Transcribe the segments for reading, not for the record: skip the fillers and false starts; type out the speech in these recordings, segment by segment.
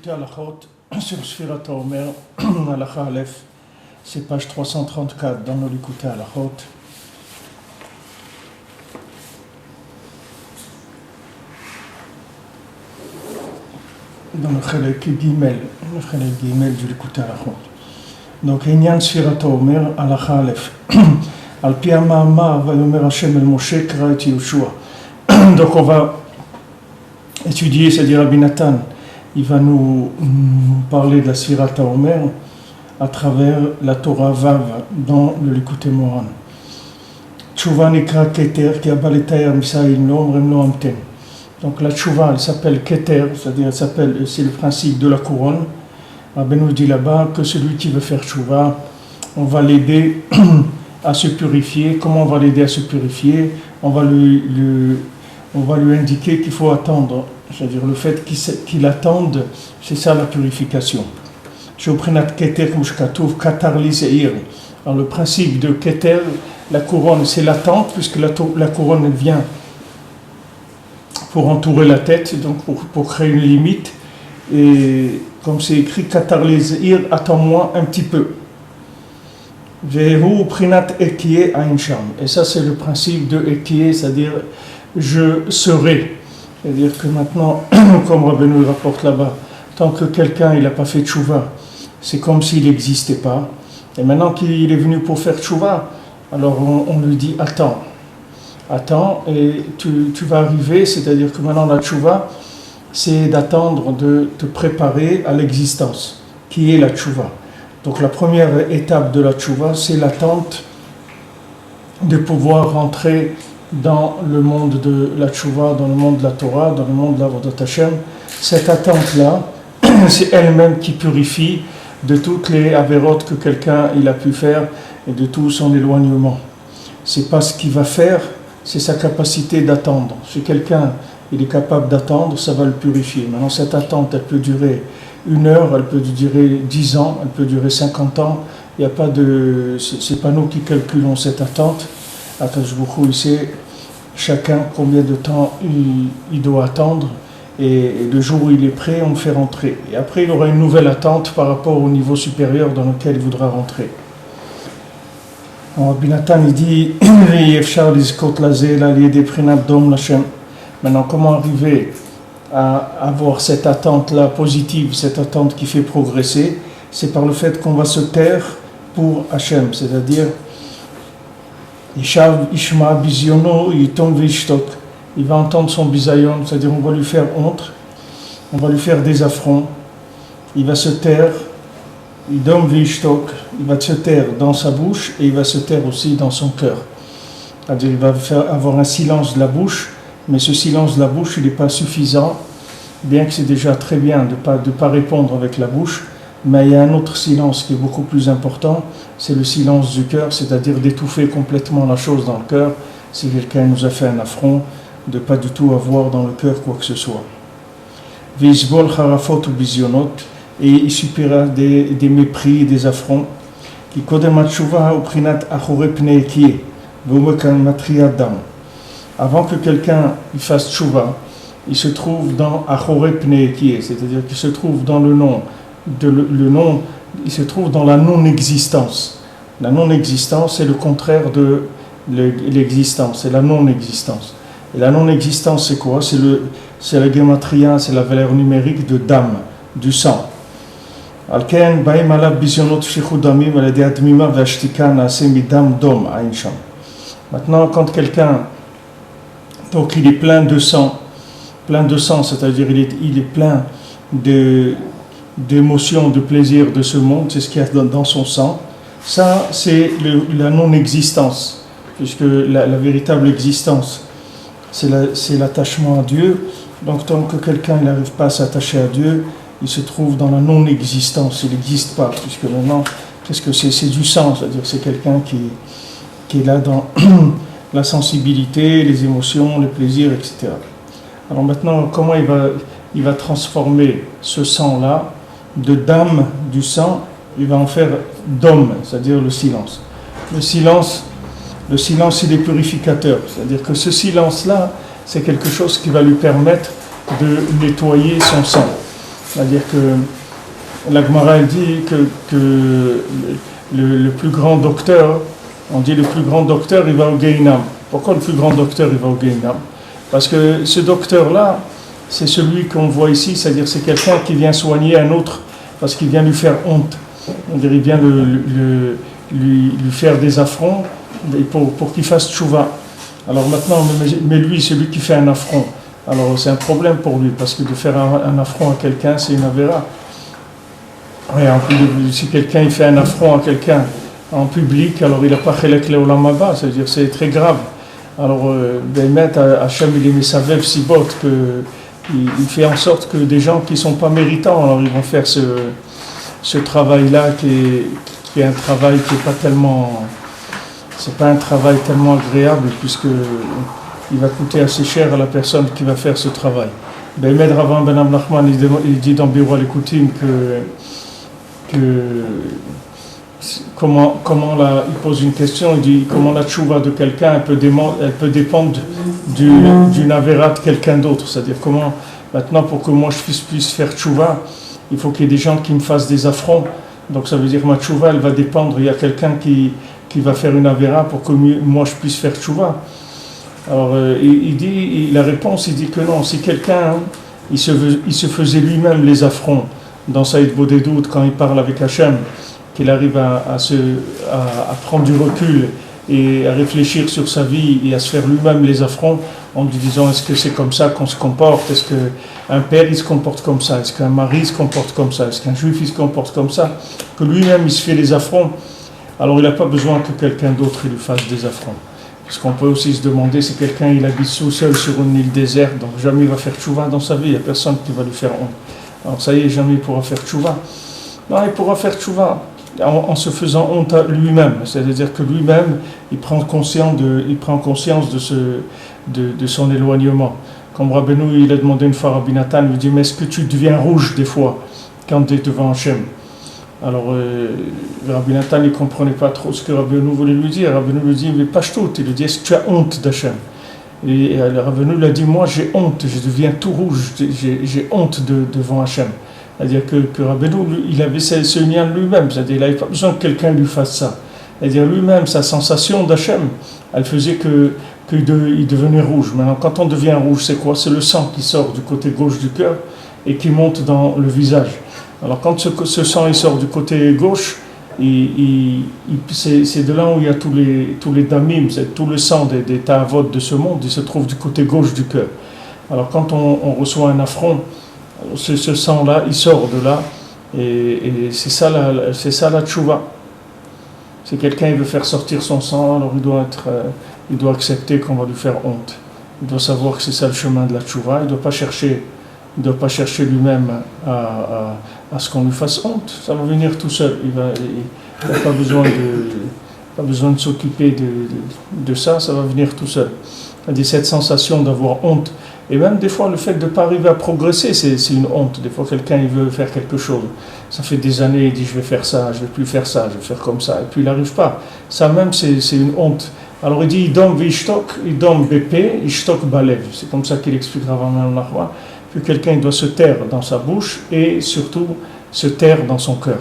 L'écouter à la Chot sur Sfirat HaOmer, Halacha Aleph, c'est page 334 dans le l'écouter à la Chot. Dans le Chelek Gimel du l'écouter à la Chot. Donc, Inyan Sfirat HaOmer, Halacha Aleph. Al pi ha'ma'amar vayomer Hashem el Moshe kra et Yoshua. Donc, on va étudier, c'est-à-dire Rabbi Nathan, il va nous parler de la Sfirat HaOmer à travers la Torah Vav dans le Likutei Moharan. Tshuva nikra keter ki abba letayar misa'im lo omrem lo amten. Donc la Tshuva, elle s'appelle keter, c'est-à-dire c'est le principe de la couronne. Rabbi nous dit là-bas que celui qui veut faire Tshuva, on va l'aider à se purifier. Comment on va l'aider à se purifier? On va lui indiquer qu'il faut attendre. C'est-à-dire le fait qu'il attende, c'est ça la purification. Alors le principe de Keter, la couronne, c'est l'attente, puisque la couronne elle vient pour entourer la tête, donc pour créer une limite. Et comme c'est écrit, Katar Lezeir, attends-moi un petit peu. Et ça c'est le principe de Ekiye, c'est-à-dire je serai. C'est-à-dire que maintenant, comme Rabbi nous rapporte là-bas, tant que quelqu'un n'a pas fait tchouva, c'est comme s'il n'existait pas. Et maintenant qu'il est venu pour faire tchouva, alors on lui dit attends, et tu vas arriver. C'est-à-dire que maintenant la tchouva, c'est d'attendre, de te préparer à l'existence, qui est la tchouva. Donc la première étape de la tchouva, c'est l'attente de pouvoir rentrer dans le monde de la Tchouva, dans le monde de la Torah, dans le monde de l'Avodat Hashem. Cette attente-là, c'est elle-même qui purifie de toutes les avérotes que quelqu'un il a pu faire et de tout son éloignement. C'est pas ce qu'il va faire, c'est sa capacité d'attendre. Si quelqu'un il est capable d'attendre, ça va le purifier. Maintenant, cette attente, elle peut durer 1 heure, elle peut durer 10 ans, elle peut durer 50 ans. Il n'y a pas de... C'est pas nous qui calculons cette attente. Akadosh Baruch Hu, il sait chacun combien de temps il doit attendre, et le jour où il est prêt, on le fait rentrer. Et après, il aura une nouvelle attente par rapport au niveau supérieur dans lequel il voudra rentrer. Rabbi Nathan, il dit maintenant, comment arriver à avoir cette attente-là positive, cette attente qui fait progresser? C'est par le fait qu'on va se taire pour Hachem, c'est-à-dire Ishma biziono, il tombe vishtok. Il va entendre son bisayon, c'est-à-dire on va lui faire honte, on va lui faire des affronts. Il va se taire, il tombe vishtok, il va se taire dans sa bouche et il va se taire aussi dans son cœur. C'est-à-dire il va avoir un silence de la bouche, mais ce silence de la bouche il n'est pas suffisant, bien que c'est déjà très bien de pas répondre avec la bouche. Mais il y a un autre silence qui est beaucoup plus important, c'est le silence du cœur, c'est-à-dire d'étouffer complètement la chose dans le cœur, si quelqu'un nous a fait un affront, de ne pas du tout avoir dans le cœur quoi que ce soit. Vizbol harafot ou bizionot, et il subira des mépris, des affronts, qui kodem atshuva ou prinat achore pnei kie, v'umekan matria dam. Avant que quelqu'un fasse tchouva, il se trouve dans achore pnei kie, c'est-à-dire qu'il se trouve dans le nom, il se trouve dans la non-existence. La non-existence, c'est le contraire de l'existence, c'est la non-existence. Et la non-existence, c'est quoi? C'est la gematria, c'est la valeur numérique de dam, du sang. Maintenant, quand quelqu'un, donc il est plein de sang, c'est-à-dire il est plein d'émotions, de plaisir de ce monde, c'est ce qu'il y a dans son sang. Ça, c'est la non-existence, puisque la véritable existence, c'est l'attachement à Dieu. Donc, tant que quelqu'un n'arrive pas à s'attacher à Dieu, il se trouve dans la non-existence, il n'existe pas, puisque maintenant, qu'est-ce que c'est? C'est du sang, c'est-à-dire c'est quelqu'un qui est là dans la sensibilité, les émotions, les plaisirs, etc. Alors maintenant, comment il va transformer ce sang-là de dame, du sang, il va en faire d'homme, c'est-à-dire le silence. Le silence, il est purificateur, c'est-à-dire que ce silence-là, c'est quelque chose qui va lui permettre de nettoyer son sang. C'est-à-dire que la Gemara elle dit que le plus grand docteur, on dit le plus grand docteur, il va au Gehinam. Pourquoi le plus grand docteur, il va au Gehinam? Parce que ce docteur-là, c'est celui qu'on voit ici, c'est-à-dire c'est quelqu'un qui vient soigner un autre parce qu'il vient lui faire honte. C'est-à-dire il vient lui faire des affronts pour qu'il fasse tchouva. Alors maintenant, mais lui, c'est lui qui fait un affront. Alors c'est un problème pour lui, parce que de faire un affront à quelqu'un, c'est une avéra. Et en plus, si quelqu'un il fait un affront à quelqu'un en public, alors il n'a pas chelek leolam haba, c'est-à-dire c'est très grave. Alors, Hachem il met sa veuve si botte qu'il fait en sorte que des gens qui ne sont pas méritants, alors ils vont faire ce travail-là qui est un travail qui n'est pas tellement... C'est pas un travail tellement agréable puisque il va coûter assez cher à la personne qui va faire ce travail. Bémed Ravan Ben Nachman il dit dans Biro Lekoutim que comment il pose une question, il dit comment la tchouva de quelqu'un elle peut dépendre d'une avéra de quelqu'un d'autre. C'est-à-dire comment maintenant pour que moi je puisse faire tchouva, il faut qu'il y ait des gens qui me fassent des affronts. Donc ça veut dire que ma tchouva elle va dépendre, il y a quelqu'un qui va faire une avéra pour que moi je puisse faire tchouva. Alors la réponse il dit que non, si quelqu'un il se faisait lui-même les affronts dans Saïd Bodedout quand il parle avec Hachem, qu'il arrive à prendre du recul et à réfléchir sur sa vie et à se faire lui-même les affronts en lui disant est-ce que c'est comme ça qu'on se comporte, est-ce qu'un père il se comporte comme ça, est-ce qu'un mari se comporte comme ça, est-ce qu'un juif il se comporte comme ça, que lui-même il se fait les affronts. Alors il n'a pas besoin que quelqu'un d'autre lui fasse des affronts. Parce qu'on peut aussi se demander si quelqu'un il habite tout seul sur une île déserte, donc jamais il va faire tchouva dans sa vie, il n'y a personne qui va lui faire honte. Alors ça y est, jamais il pourra faire tchouva. Non, il pourra faire tchouva en se faisant honte à lui-même. C'est-à-dire que lui-même, il prend conscience de son éloignement. Comme Rabbeinu, il a demandé une fois à Rabbi Nathan, il lui dit, mais est-ce que tu deviens rouge des fois quand tu es devant Hachem? Alors, Rabbi Nathan ne comprenait pas trop ce que Rabbeinu voulait lui dire. Rabbeinu lui dit, mais pas tout. Il lui dit, est-ce que tu as honte d'Hachem? Et Rabbeinu lui a dit, moi j'ai honte, je deviens tout rouge, j'ai honte devant Hachem. C'est-à-dire que Rabbeinu, il avait ce lien lui-même, c'est-à-dire qu'il n'avait pas besoin que quelqu'un lui fasse ça. C'est-à-dire lui-même, sa sensation d'Hachem, elle faisait qu'il devenait rouge. Maintenant, quand on devient rouge, c'est quoi? C'est le sang qui sort du côté gauche du cœur et qui monte dans le visage. Alors quand ce sang il sort du côté gauche, c'est de là où il y a tous les damim, c'est tout le sang des ta'avot de ce monde, il se trouve du côté gauche du cœur. Alors quand on reçoit un affront, ce sang-là, il sort de là, et c'est ça la tchouva. Si quelqu'un veut faire sortir son sang, alors il doit accepter qu'on va lui faire honte. Il doit savoir que c'est ça le chemin de la tchouva, il ne doit pas chercher lui-même à ce qu'on lui fasse honte. Ça va venir tout seul. Il n'a pas besoin de s'occuper de ça, ça va venir tout seul. C'est-à-dire cette sensation d'avoir honte. Et même des fois, le fait de ne pas arriver à progresser, c'est une honte. Des fois, quelqu'un il veut faire quelque chose. Ça fait des années, il dit je vais faire ça, je ne vais plus faire ça, je vais faire comme ça. Et puis il n'arrive pas. Ça même, c'est une honte. Alors il dit idom vishtok, idom bépé, ishtok balev. C'est comme ça qu'il expliquera avant Nachman. Que quelqu'un il doit se taire dans sa bouche et surtout se taire dans son cœur.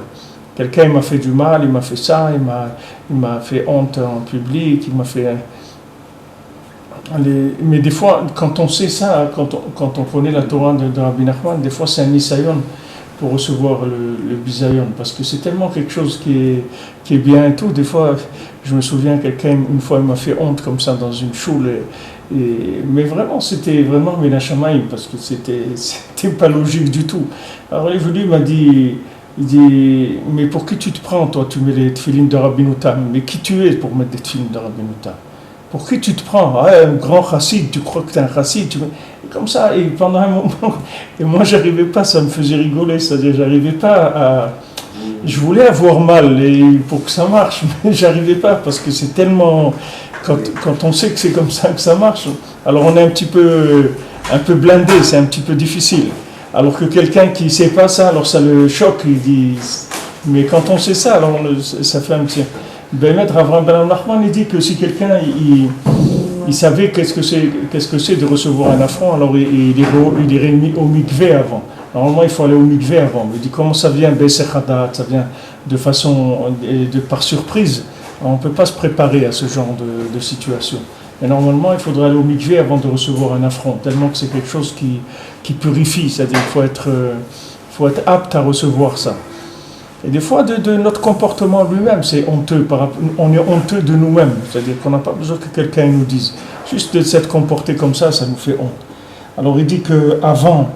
Quelqu'un il m'a fait du mal, il m'a fait ça, il m'a fait honte en public, il m'a fait... Mais des fois, quand on sait ça, quand on connaît la Torah de Rabbi Nachman, des fois c'est un nisayon pour recevoir le bisayon, parce que c'est tellement quelque chose qui est bien et tout. Des fois, je me souviens, quelqu'un, une fois, il m'a fait honte comme ça dans une choule, mais vraiment, c'était vraiment Menachamaïm, parce que c'était pas logique du tout. Alors il est venu, il dit, mais pour qui tu te prends, toi, tu mets les tefilines de Rabbi Noutam, mais qui tu es pour mettre des tefilines de Rabbi Noutam? Pour qui tu te prends? Un grand chassid, tu crois que tu es un chassid? Et comme ça, et pendant un moment, et moi j'arrivais pas, ça me faisait rigoler, c'est-à-dire j'arrivais pas à... Je voulais avoir mal pour que ça marche, mais j'arrivais pas, parce que c'est tellement... Quand on sait que c'est comme ça que ça marche, alors on est un peu blindé, c'est un petit peu difficile. Alors que quelqu'un qui ne sait pas ça, alors ça le choque, il dit... Mais quand on sait ça, alors ça fait un petit... Maître Avraham Ben Nachman, il dit que si quelqu'un il savait qu'est-ce que c'est de recevoir un affront, alors il irait au mikvé avant. Normalement, il faut aller au mikvé avant. Il dit comment ça vient, Bessechadat, ça vient de façon, par surprise. Alors, on ne peut pas se préparer à ce genre de situation. Et normalement, il faudrait aller au mikvé avant de recevoir un affront, tellement que c'est quelque chose qui purifie, c'est-à-dire qu'il faut être apte à recevoir ça. Et des fois, de notre comportement lui-même, c'est honteux. On est honteux de nous-mêmes, c'est-à-dire qu'on n'a pas besoin que quelqu'un nous dise. Juste de s'être comporté comme ça nous fait honte. Alors il dit qu'avant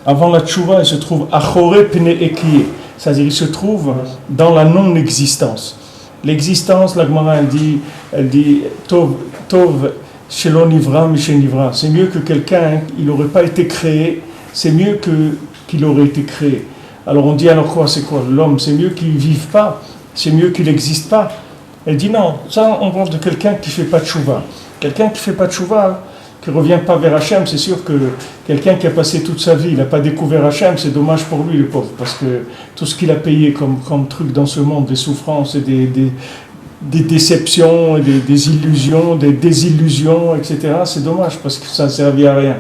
la tchouva, il se trouve achoré pene ekiye, c'est-à-dire il se trouve dans la non-existence. L'existence, la Gemara, elle dit tov shelo nivra mishe nivra. C'est mieux que quelqu'un, il n'aurait pas été créé, c'est mieux qu'il aurait été créé. Alors on dit alors quoi, c'est quoi l'homme? C'est mieux qu'il ne vive pas, c'est mieux qu'il n'existe pas. Elle dit non, ça on parle de quelqu'un qui ne fait pas de tchouva. Quelqu'un qui ne fait pas de tchouva, qui ne revient pas vers Hachem, c'est sûr que quelqu'un qui a passé toute sa vie, il n'a pas découvert Hachem, c'est dommage pour lui le pauvre, parce que tout ce qu'il a payé comme truc dans ce monde, des souffrances et des déceptions, et des illusions, des désillusions, etc., c'est dommage parce que ça ne servit à rien.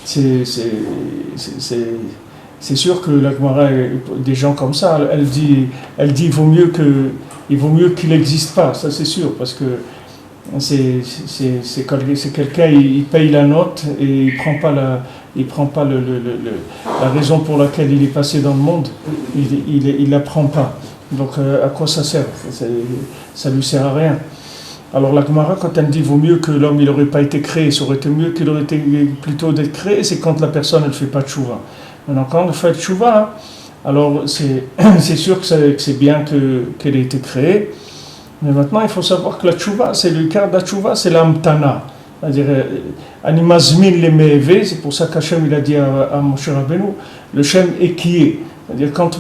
C'est sûr que la Gemara, des gens comme ça, elle dit il vaut mieux qu'il n'existe pas, ça c'est sûr, parce que c'est quelqu'un, il paye la note et il prend pas la raison pour laquelle il est passé dans le monde, il la prend pas. Donc à quoi ça sert? Ça lui sert à rien. Alors la Gemara, quand elle dit vaut mieux que l'homme il n'aurait pas été créé, ça aurait été mieux qu'il aurait été plutôt d'être créé, c'est quand la personne elle fait pas de tchouva. Maintenant quand elle fait de tchouva, alors c'est sûr que c'est bien qu'elle ait été créée. Mais maintenant, il faut savoir que la tchouva, c'est le cas de la tchouva, c'est l'amtana. C'est-à-dire, animazmin les me'eve, c'est pour ça qu'Hachem il a dit à Moshe Rabbeinu, le Shem est qui est. C'est-à-dire, quand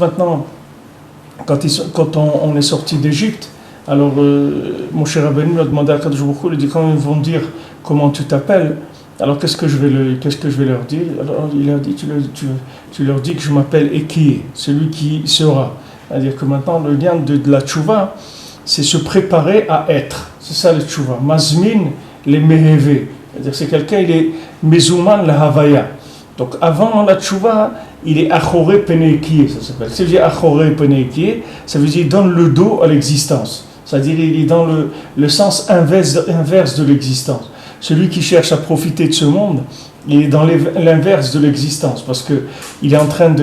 on est sorti d'Égypte, alors Moshe Rabbeinu a demandé à Kadosh Baruch Hu, il a dit, quand ils vont dire comment tu t'appelles, alors qu'est-ce que je vais leur dire? Alors il a dit, tu leur dis que je m'appelle Ekiye, celui qui sera. C'est-à-dire que maintenant, le lien de la tchouva, c'est se préparer à être. C'est ça le tchouva. Mazmin les meheve. C'est-à-dire c'est quelqu'un, il est mezouman la havaya. Donc avant la tchouva, il est achoré penekiye, ça s'appelle. Si je dis achoré penekiye, ça veut dire il donne le dos à l'existence. C'est-à-dire il est dans le sens inverse de l'existence. Celui qui cherche à profiter de ce monde, il est dans l'inverse de l'existence, parce qu'il est en train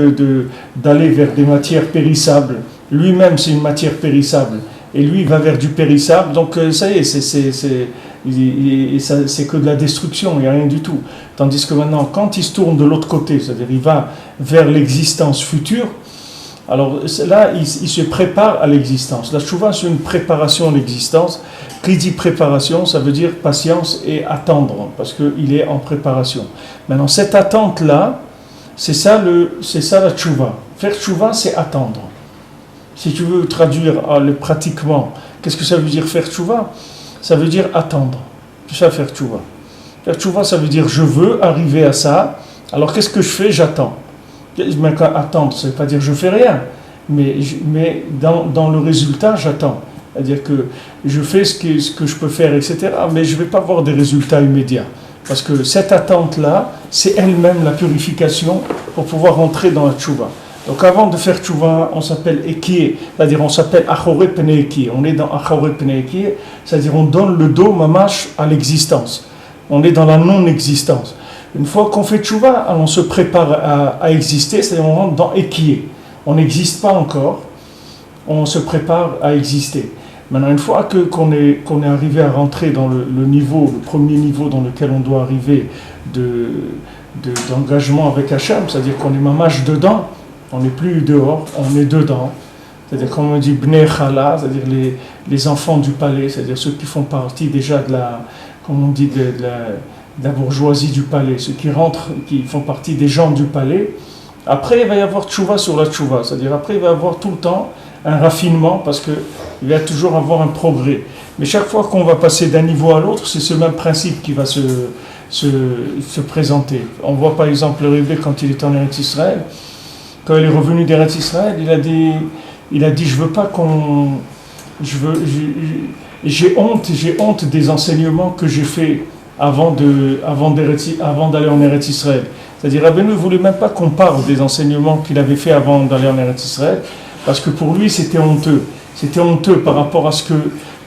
d'aller vers des matières périssables. Lui-même, c'est une matière périssable. Et lui, il va vers du périssable, donc ça y est, c'est que de la destruction, il n'y a rien du tout. Tandis que maintenant, quand il se tourne de l'autre côté, c'est-à-dire il va vers l'existence future, alors là, il se prépare à l'existence. La tchouva, c'est une préparation à l'existence. Qui dit préparation, ça veut dire patience et attendre, parce qu'il est en préparation. Maintenant, cette attente-là, c'est ça la tchouva. Faire tchouva, c'est attendre. Si tu veux traduire pratiquement, qu'est-ce que ça veut dire faire tchouva? Ça veut dire attendre. C'est ça faire tchouva. Faire tchouva, ça veut dire je veux arriver à ça, alors qu'est-ce que je fais? J'attends. Mais attendre, ça ne veut pas dire je fais rien, mais dans le résultat, j'attends. C'est-à-dire que je fais ce que je peux faire, etc., mais je ne vais pas voir des résultats immédiats. Parce que cette attente-là, c'est elle-même la purification pour pouvoir entrer dans la tchouva. Donc avant de faire tchouva, on s'appelle Ekiye, c'est-à-dire on s'appelle Achoré Pene Ekiye. On est dans Achoré Pene Ekiye, c'est-à-dire on donne le dos mamash à l'existence. On est dans la non-existence. Une fois qu'on fait tchouva, on se prépare à exister, c'est-à-dire on rentre dans Ekiye. On n'existe pas encore, on se prépare à exister. Maintenant, une fois qu'on est arrivé à rentrer dans le premier niveau dans lequel on doit arriver d'engagement avec Hachem, c'est-à-dire qu'on est mamash dedans, on n'est plus dehors, on est dedans. C'est-à-dire, comme on dit, Bnei Chala, c'est-à-dire les enfants du palais, c'est-à-dire ceux qui font partie déjà de la bourgeoisie du palais, ceux qui rentrent, qui font partie des gens du palais. Après, il va y avoir tchouva sur la tchouva, c'est-à-dire après, il va y avoir tout le temps un raffinement, parce qu'il va toujours avoir un progrès. Mais chaque fois qu'on va passer d'un niveau à l'autre, c'est ce même principe qui va se présenter. On voit par exemple le Révé quand il est en Eretz Israël. Quand il est revenu d'Eretz Israël, il a dit je veux pas qu'on... J'ai honte des enseignements que j'ai faits avant d'aller en Eretz Israël. C'est-à-dire, Rabbeinu ne voulait même pas qu'on parle des enseignements qu'il avait fait avant d'aller en Eretz Israël, parce que pour lui, c'était honteux. C'était honteux par rapport à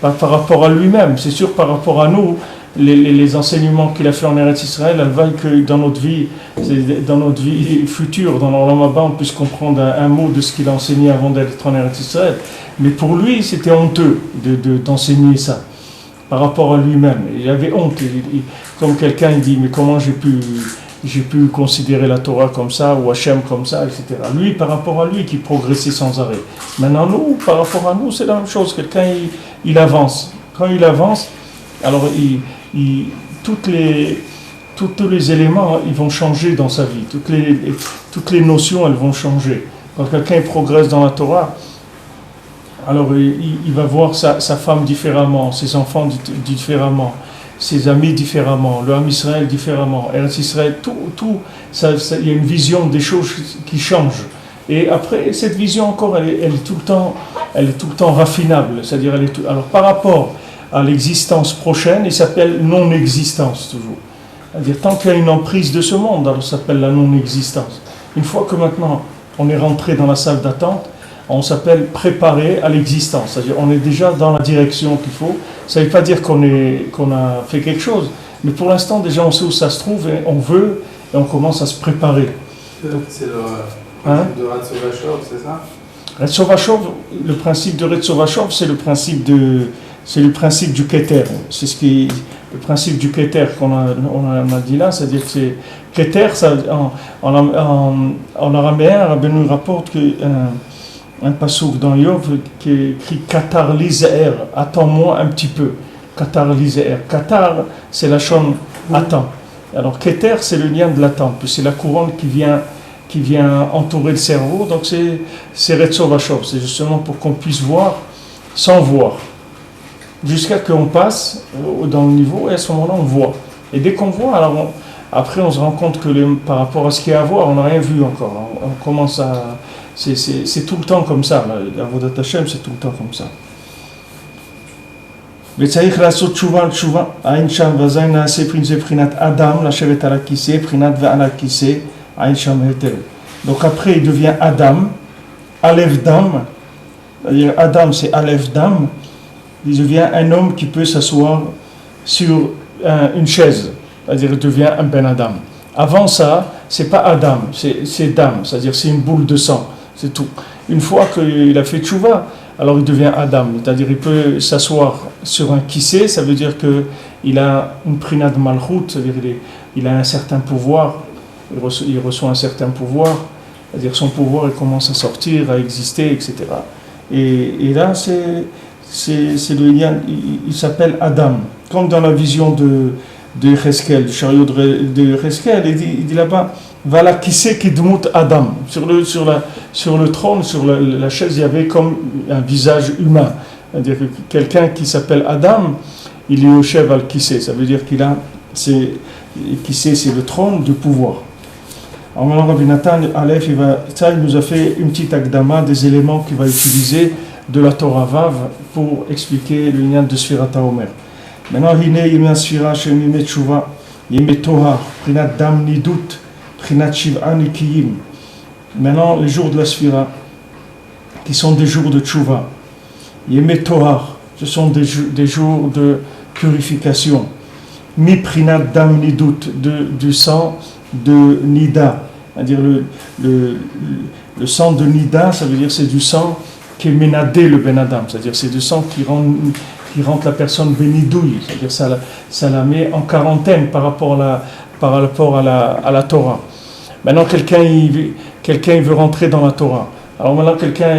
par rapport à lui-même. C'est sûr, par rapport à nous, les enseignements qu'il a fait en Eretz Israël, elles valent que dans notre vie future, dans l'Olam Haba, on puisse comprendre un mot de ce qu'il a enseigné avant d'être en Eretz Israël. Mais pour lui, c'était honteux d'enseigner ça, par rapport à lui-même. Il avait honte. Comme quelqu'un, il dit, mais comment j'ai pu considérer la Torah comme ça, ou Hachem comme ça, etc. Lui, par rapport à lui, qui progressait sans arrêt. Maintenant, nous, par rapport à nous, c'est la même chose. Quelqu'un, il avance. Quand il avance, alors tous les éléments, ils vont changer dans sa vie. Toutes les notions, elles vont changer. Quand quelqu'un progresse dans la Torah, alors il va voir sa femme différemment, ses enfants différemment, ses amis différemment, le Ham Israël différemment, Eretz Israël, il y a une vision des choses qui changent. Et après, cette vision encore, elle est tout le temps raffinable. C'est-à-dire, alors par rapport à l'existence prochaine, il s'appelle non-existence toujours. C'est-à-dire, tant qu'il y a une emprise de ce monde, alors ça s'appelle la non-existence. Une fois que maintenant on est rentré dans la salle d'attente, on s'appelle préparé à l'existence. C'est-à-dire, on est déjà dans la direction qu'il faut. Ça ne veut pas dire qu'on a fait quelque chose, mais pour l'instant, déjà, on sait où ça se trouve et on veut, et on commence à se préparer. C'est le principe de Ratzovachov, c'est ça? Ratzovachov, le principe de Ratzovachov, c'est le principe du Keter. Le principe du Keter qu'on a dit là, c'est-à-dire que c'est Keter, en araméen, Rabbeinu rapporte un passouk dans Yov qui est écrit Katar lizer, attends-moi un petit peu. Katar lizer. Katar, c'est la chaîne attends. Alors Keter, c'est le lien de l'attente, puis c'est la couronne qui vient entourer le cerveau, donc c'est Retzovachov, c'est justement pour qu'on puisse voir sans voir. Jusqu'à ce qu'on passe dans le niveau, et à ce moment-là, on voit. Et dès qu'on voit, alors après, on se rend compte que par rapport à ce qu'il y a à voir, on n'a rien vu encore. On commence à... C'est tout le temps comme ça. La Avodat Hashem, c'est tout le temps comme ça. וצריך לעשות תשובה, עין שם ואזי נעשה זה בחינת אדם, לשבת על הכיסא, בחינת ועל הכיסא, עין שם היתר. Donc après, il devient Adam, Aleph Dam, c'est-à-dire Adam, c'est Aleph Dam, il devient un homme qui peut s'asseoir sur une chaise, c'est-à-dire il devient un Ben Adam. Avant ça, c'est pas Adam, c'est Dam, c'est-à-dire c'est une boule de sang, c'est tout. Une fois qu'il a fait tchouva, alors il devient Adam, c'est-à-dire il peut s'asseoir sur un kissé, ça veut dire qu'il a une prina de malchut, c'est-à-dire il a un certain pouvoir, il reçoit un certain pouvoir, c'est-à-dire son pouvoir il commence à sortir, à exister, etc. Et là c'est le lien, il s'appelle Adam, comme dans la vision de Cheskel, du chariot de Cheskel, il dit là-bas, voilà qui c'est qui dmout Adam. Sur le trône, sur la chaise, il y avait comme un visage humain. C'est-à-dire que quelqu'un qui s'appelle Adam, il est au chef al kissé. Ça veut dire qu'il a, kissé, c'est le trône du pouvoir. Alors maintenant, Rabbi Nathan, Aleph, il nous a fait une petite akdama des éléments qu'il va utiliser de la Torah Vav pour expliquer le lien de Sfirat HaOmer. Maintenant, Hine Yemei Sfira Shem Yemei Tshuva, Yemei Tohar, Prinat Dam Nidut, Prinat Shiv'a Nikiyim. Maintenant, les jours de la Sfira, qui sont des jours de Tshuva, Yemei Tohar, ce sont des jours de purification. Mi Prinat Dam Nidut, du sang de Nida, c'est-à-dire le sang de Nida, ça veut dire c'est du sang qui est ménadé le Ben Adam, c'est-à-dire c'est du sang qui rend la personne bénidouille, c'est-à-dire ça la met en quarantaine par rapport à la Torah. Maintenant quelqu'un il veut rentrer dans la Torah. Alors maintenant quelqu'un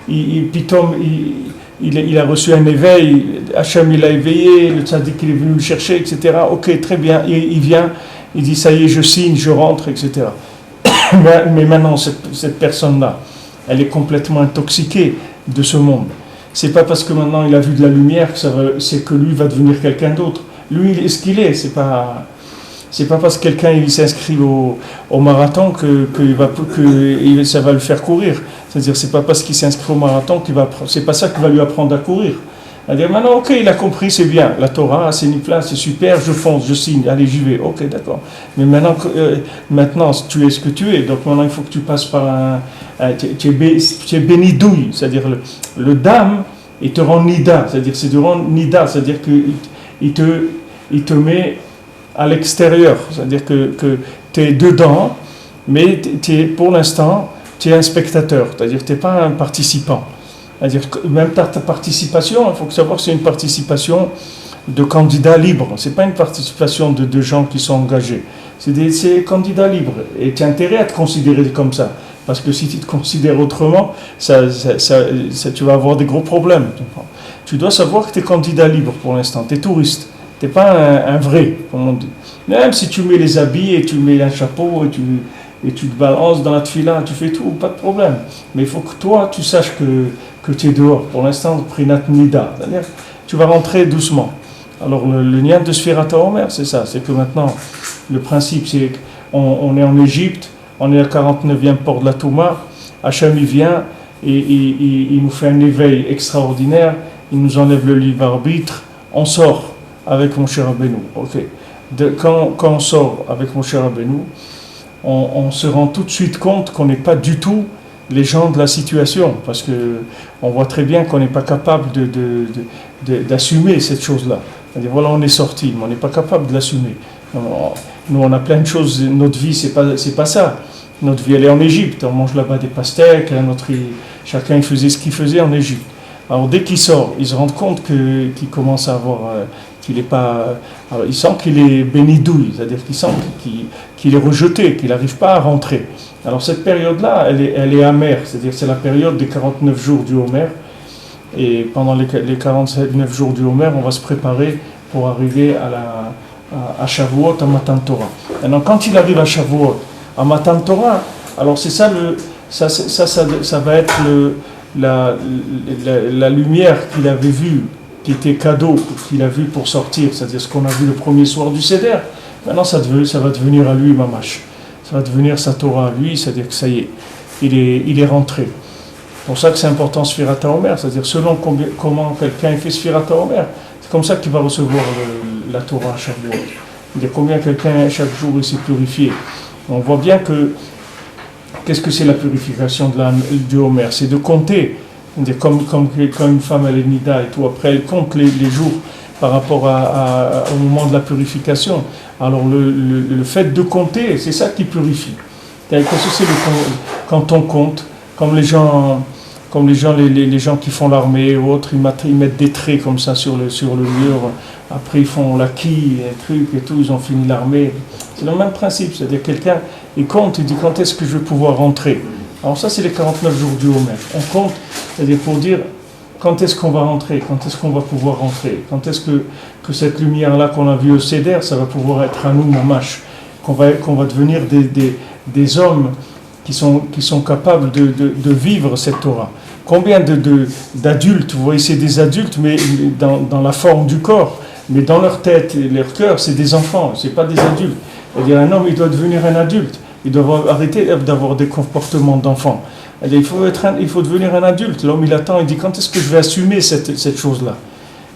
il a reçu un éveil, Hachem il a éveillé, le tzaddik il est venu le chercher, etc. Ok, très bien, il vient, il dit ça y est, je signe, je rentre, etc. Mais maintenant cette personne-là, elle est complètement intoxiquée de ce monde. C'est pas parce que maintenant il a vu de la lumière c'est que lui va devenir quelqu'un d'autre. Lui, il est ce qu'il est. C'est pas parce que quelqu'un il s'inscrit au marathon que ça va le faire courir. C'est-à-dire c'est pas parce qu'il s'inscrit au marathon c'est pas ça qui va lui apprendre à courir. C'est-à-dire maintenant, ok, il a compris, c'est bien, la Torah, c'est Nifla, c'est super, je fonce, je signe, allez, j'y vais, ok, d'accord. Mais maintenant, tu es ce que tu es, donc maintenant il faut que tu passes par tu es béni douille, c'est-à-dire le dam, il te rend nida, c'est-à-dire c'est de rendre nida, c'est-à-dire qu'il te met à l'extérieur, c'est-à-dire que tu es dedans, mais pour l'instant, tu es un spectateur, c'est-à-dire que tu n'es pas un participant. C'est-à-dire que même ta participation, il faut savoir que c'est une participation de candidats libres, ce n'est pas une participation de gens qui sont engagés, c'est des candidats libres, et tu as intérêt à te considérer comme ça, parce que si tu te considères autrement, tu vas avoir des gros problèmes. Tu dois savoir que tu es candidat libre pour l'instant, tu es touriste, tu n'es pas un vrai, comme on dit. Même si tu mets les habits et tu mets un chapeau et tu te balances dans la tefila, tu fais tout, pas de problème. Mais il faut que toi, tu saches que tu es dehors. Pour l'instant, prinat nida, c'est-à-dire tu vas rentrer doucement. Alors le niat de Sfirat HaOmer, c'est ça, c'est que maintenant, le principe, c'est qu'on est en Égypte, on est à 49e port de la Touma, Hachem il vient et il nous fait un éveil extraordinaire, il nous enlève le libre arbitre, on sort avec Moshe Rabbeinu. Okay. Quand on sort avec Moshe Rabbeinu, on se rend tout de suite compte qu'on n'est pas du tout les gens de la situation, parce qu'on voit très bien qu'on n'est pas capable d'assumer cette chose-là. C'est-à-dire, voilà, on est sorti, mais on n'est pas capable de l'assumer. Nous, on a plein de choses, notre vie, c'est pas ça. Notre vie, elle est en Égypte, on mange là-bas des pastèques, chacun faisait ce qu'il faisait en Égypte. Alors, dès qu'il sort, il se rend compte qu'il commence à avoir... qu'il est pas... Alors, il sent qu'il est béni douille, c'est-à-dire qu'il sent qu'il est rejeté, qu'il n'arrive pas à rentrer. Alors cette période-là, elle est amère, c'est-à-dire c'est la période des 49 jours du Homer, et pendant les 49 jours du Homer, on va se préparer pour arriver à Shavuot, à Matan Torah. Maintenant, quand il arrive à Shavuot, à Matan Torah, alors c'est ça, ça va être la lumière qu'il avait vue, qui était cadeau qu'il a vu pour sortir, c'est-à-dire ce qu'on a vu le premier soir du Seder. Maintenant, ça va devenir à lui, Mamash. Ça va devenir sa Torah à lui, c'est-à-dire que ça y est, il est rentré. C'est pour ça que c'est important Sfirat HaOmer, c'est-à-dire selon comment quelqu'un fait Sfirat HaOmer, c'est comme ça qu'il va recevoir la Torah à chaque jour. C'est-à-dire combien quelqu'un chaque jour il s'est purifié. On voit bien que, qu'est-ce que c'est la purification du Homer? C'est de compter. C'est-à-dire comme quand une femme elle est nida et tout, après elle compte les jours par rapport au moment de la purification. Alors le fait de compter, c'est ça qui purifie. Qu'est-ce que c'est quand on compte, comme les gens qui font l'armée ou autres, ils mettent des traits comme ça sur le mur, après ils font la quille, les trucs et tout, ils ont fini l'armée. C'est le même principe, c'est-à-dire quelqu'un, il compte, il dit quand est-ce que je vais pouvoir rentrer. Alors ça c'est les 49 jours du Homer. On compte, c'est-à-dire pour dire quand est-ce qu'on va rentrer, quand est-ce qu'on va pouvoir rentrer, quand est-ce que cette lumière-là qu'on a vue au Seder, ça va pouvoir être à nous, Mamash, qu'on va devenir des hommes qui sont capables de vivre cette Torah. Combien d'adultes, vous voyez, c'est des adultes, mais dans la forme du corps, mais dans leur tête et leur cœur, c'est des enfants, c'est pas des adultes. C'est-à-dire un homme, il doit devenir un adulte, il doit arrêter d'avoir des comportements d'enfant. Il faut devenir un adulte. L'homme, il attend, il dit quand est-ce que je vais assumer cette chose-là?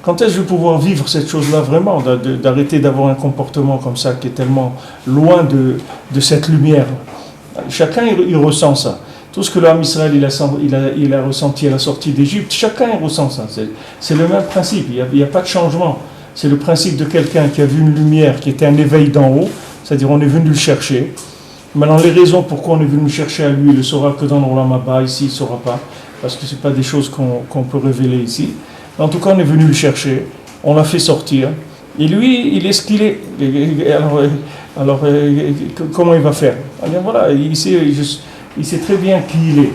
Quand est-ce que je vais pouvoir vivre cette chose-là vraiment, d'arrêter d'avoir un comportement comme ça qui est tellement loin de cette lumière? Chacun, il ressent ça. Tout ce que l'homme Israël il a ressenti à la sortie d'Égypte, chacun il ressent ça. C'est le même principe, il n'y a pas de changement. C'est le principe de quelqu'un qui a vu une lumière, qui était un éveil d'en haut, c'est-à-dire on est venu le chercher. Maintenant, les raisons pourquoi on est venu le chercher à lui, il ne saura que dans l'Olam Haba, ici il ne saura pas, parce que ce n'est pas des choses qu'on peut révéler ici. En tout cas, on est venu le chercher, on l'a fait sortir, et lui, il est ce qu'il est. Alors, comment il va faire? Alors, voilà, il sait très bien qui il est.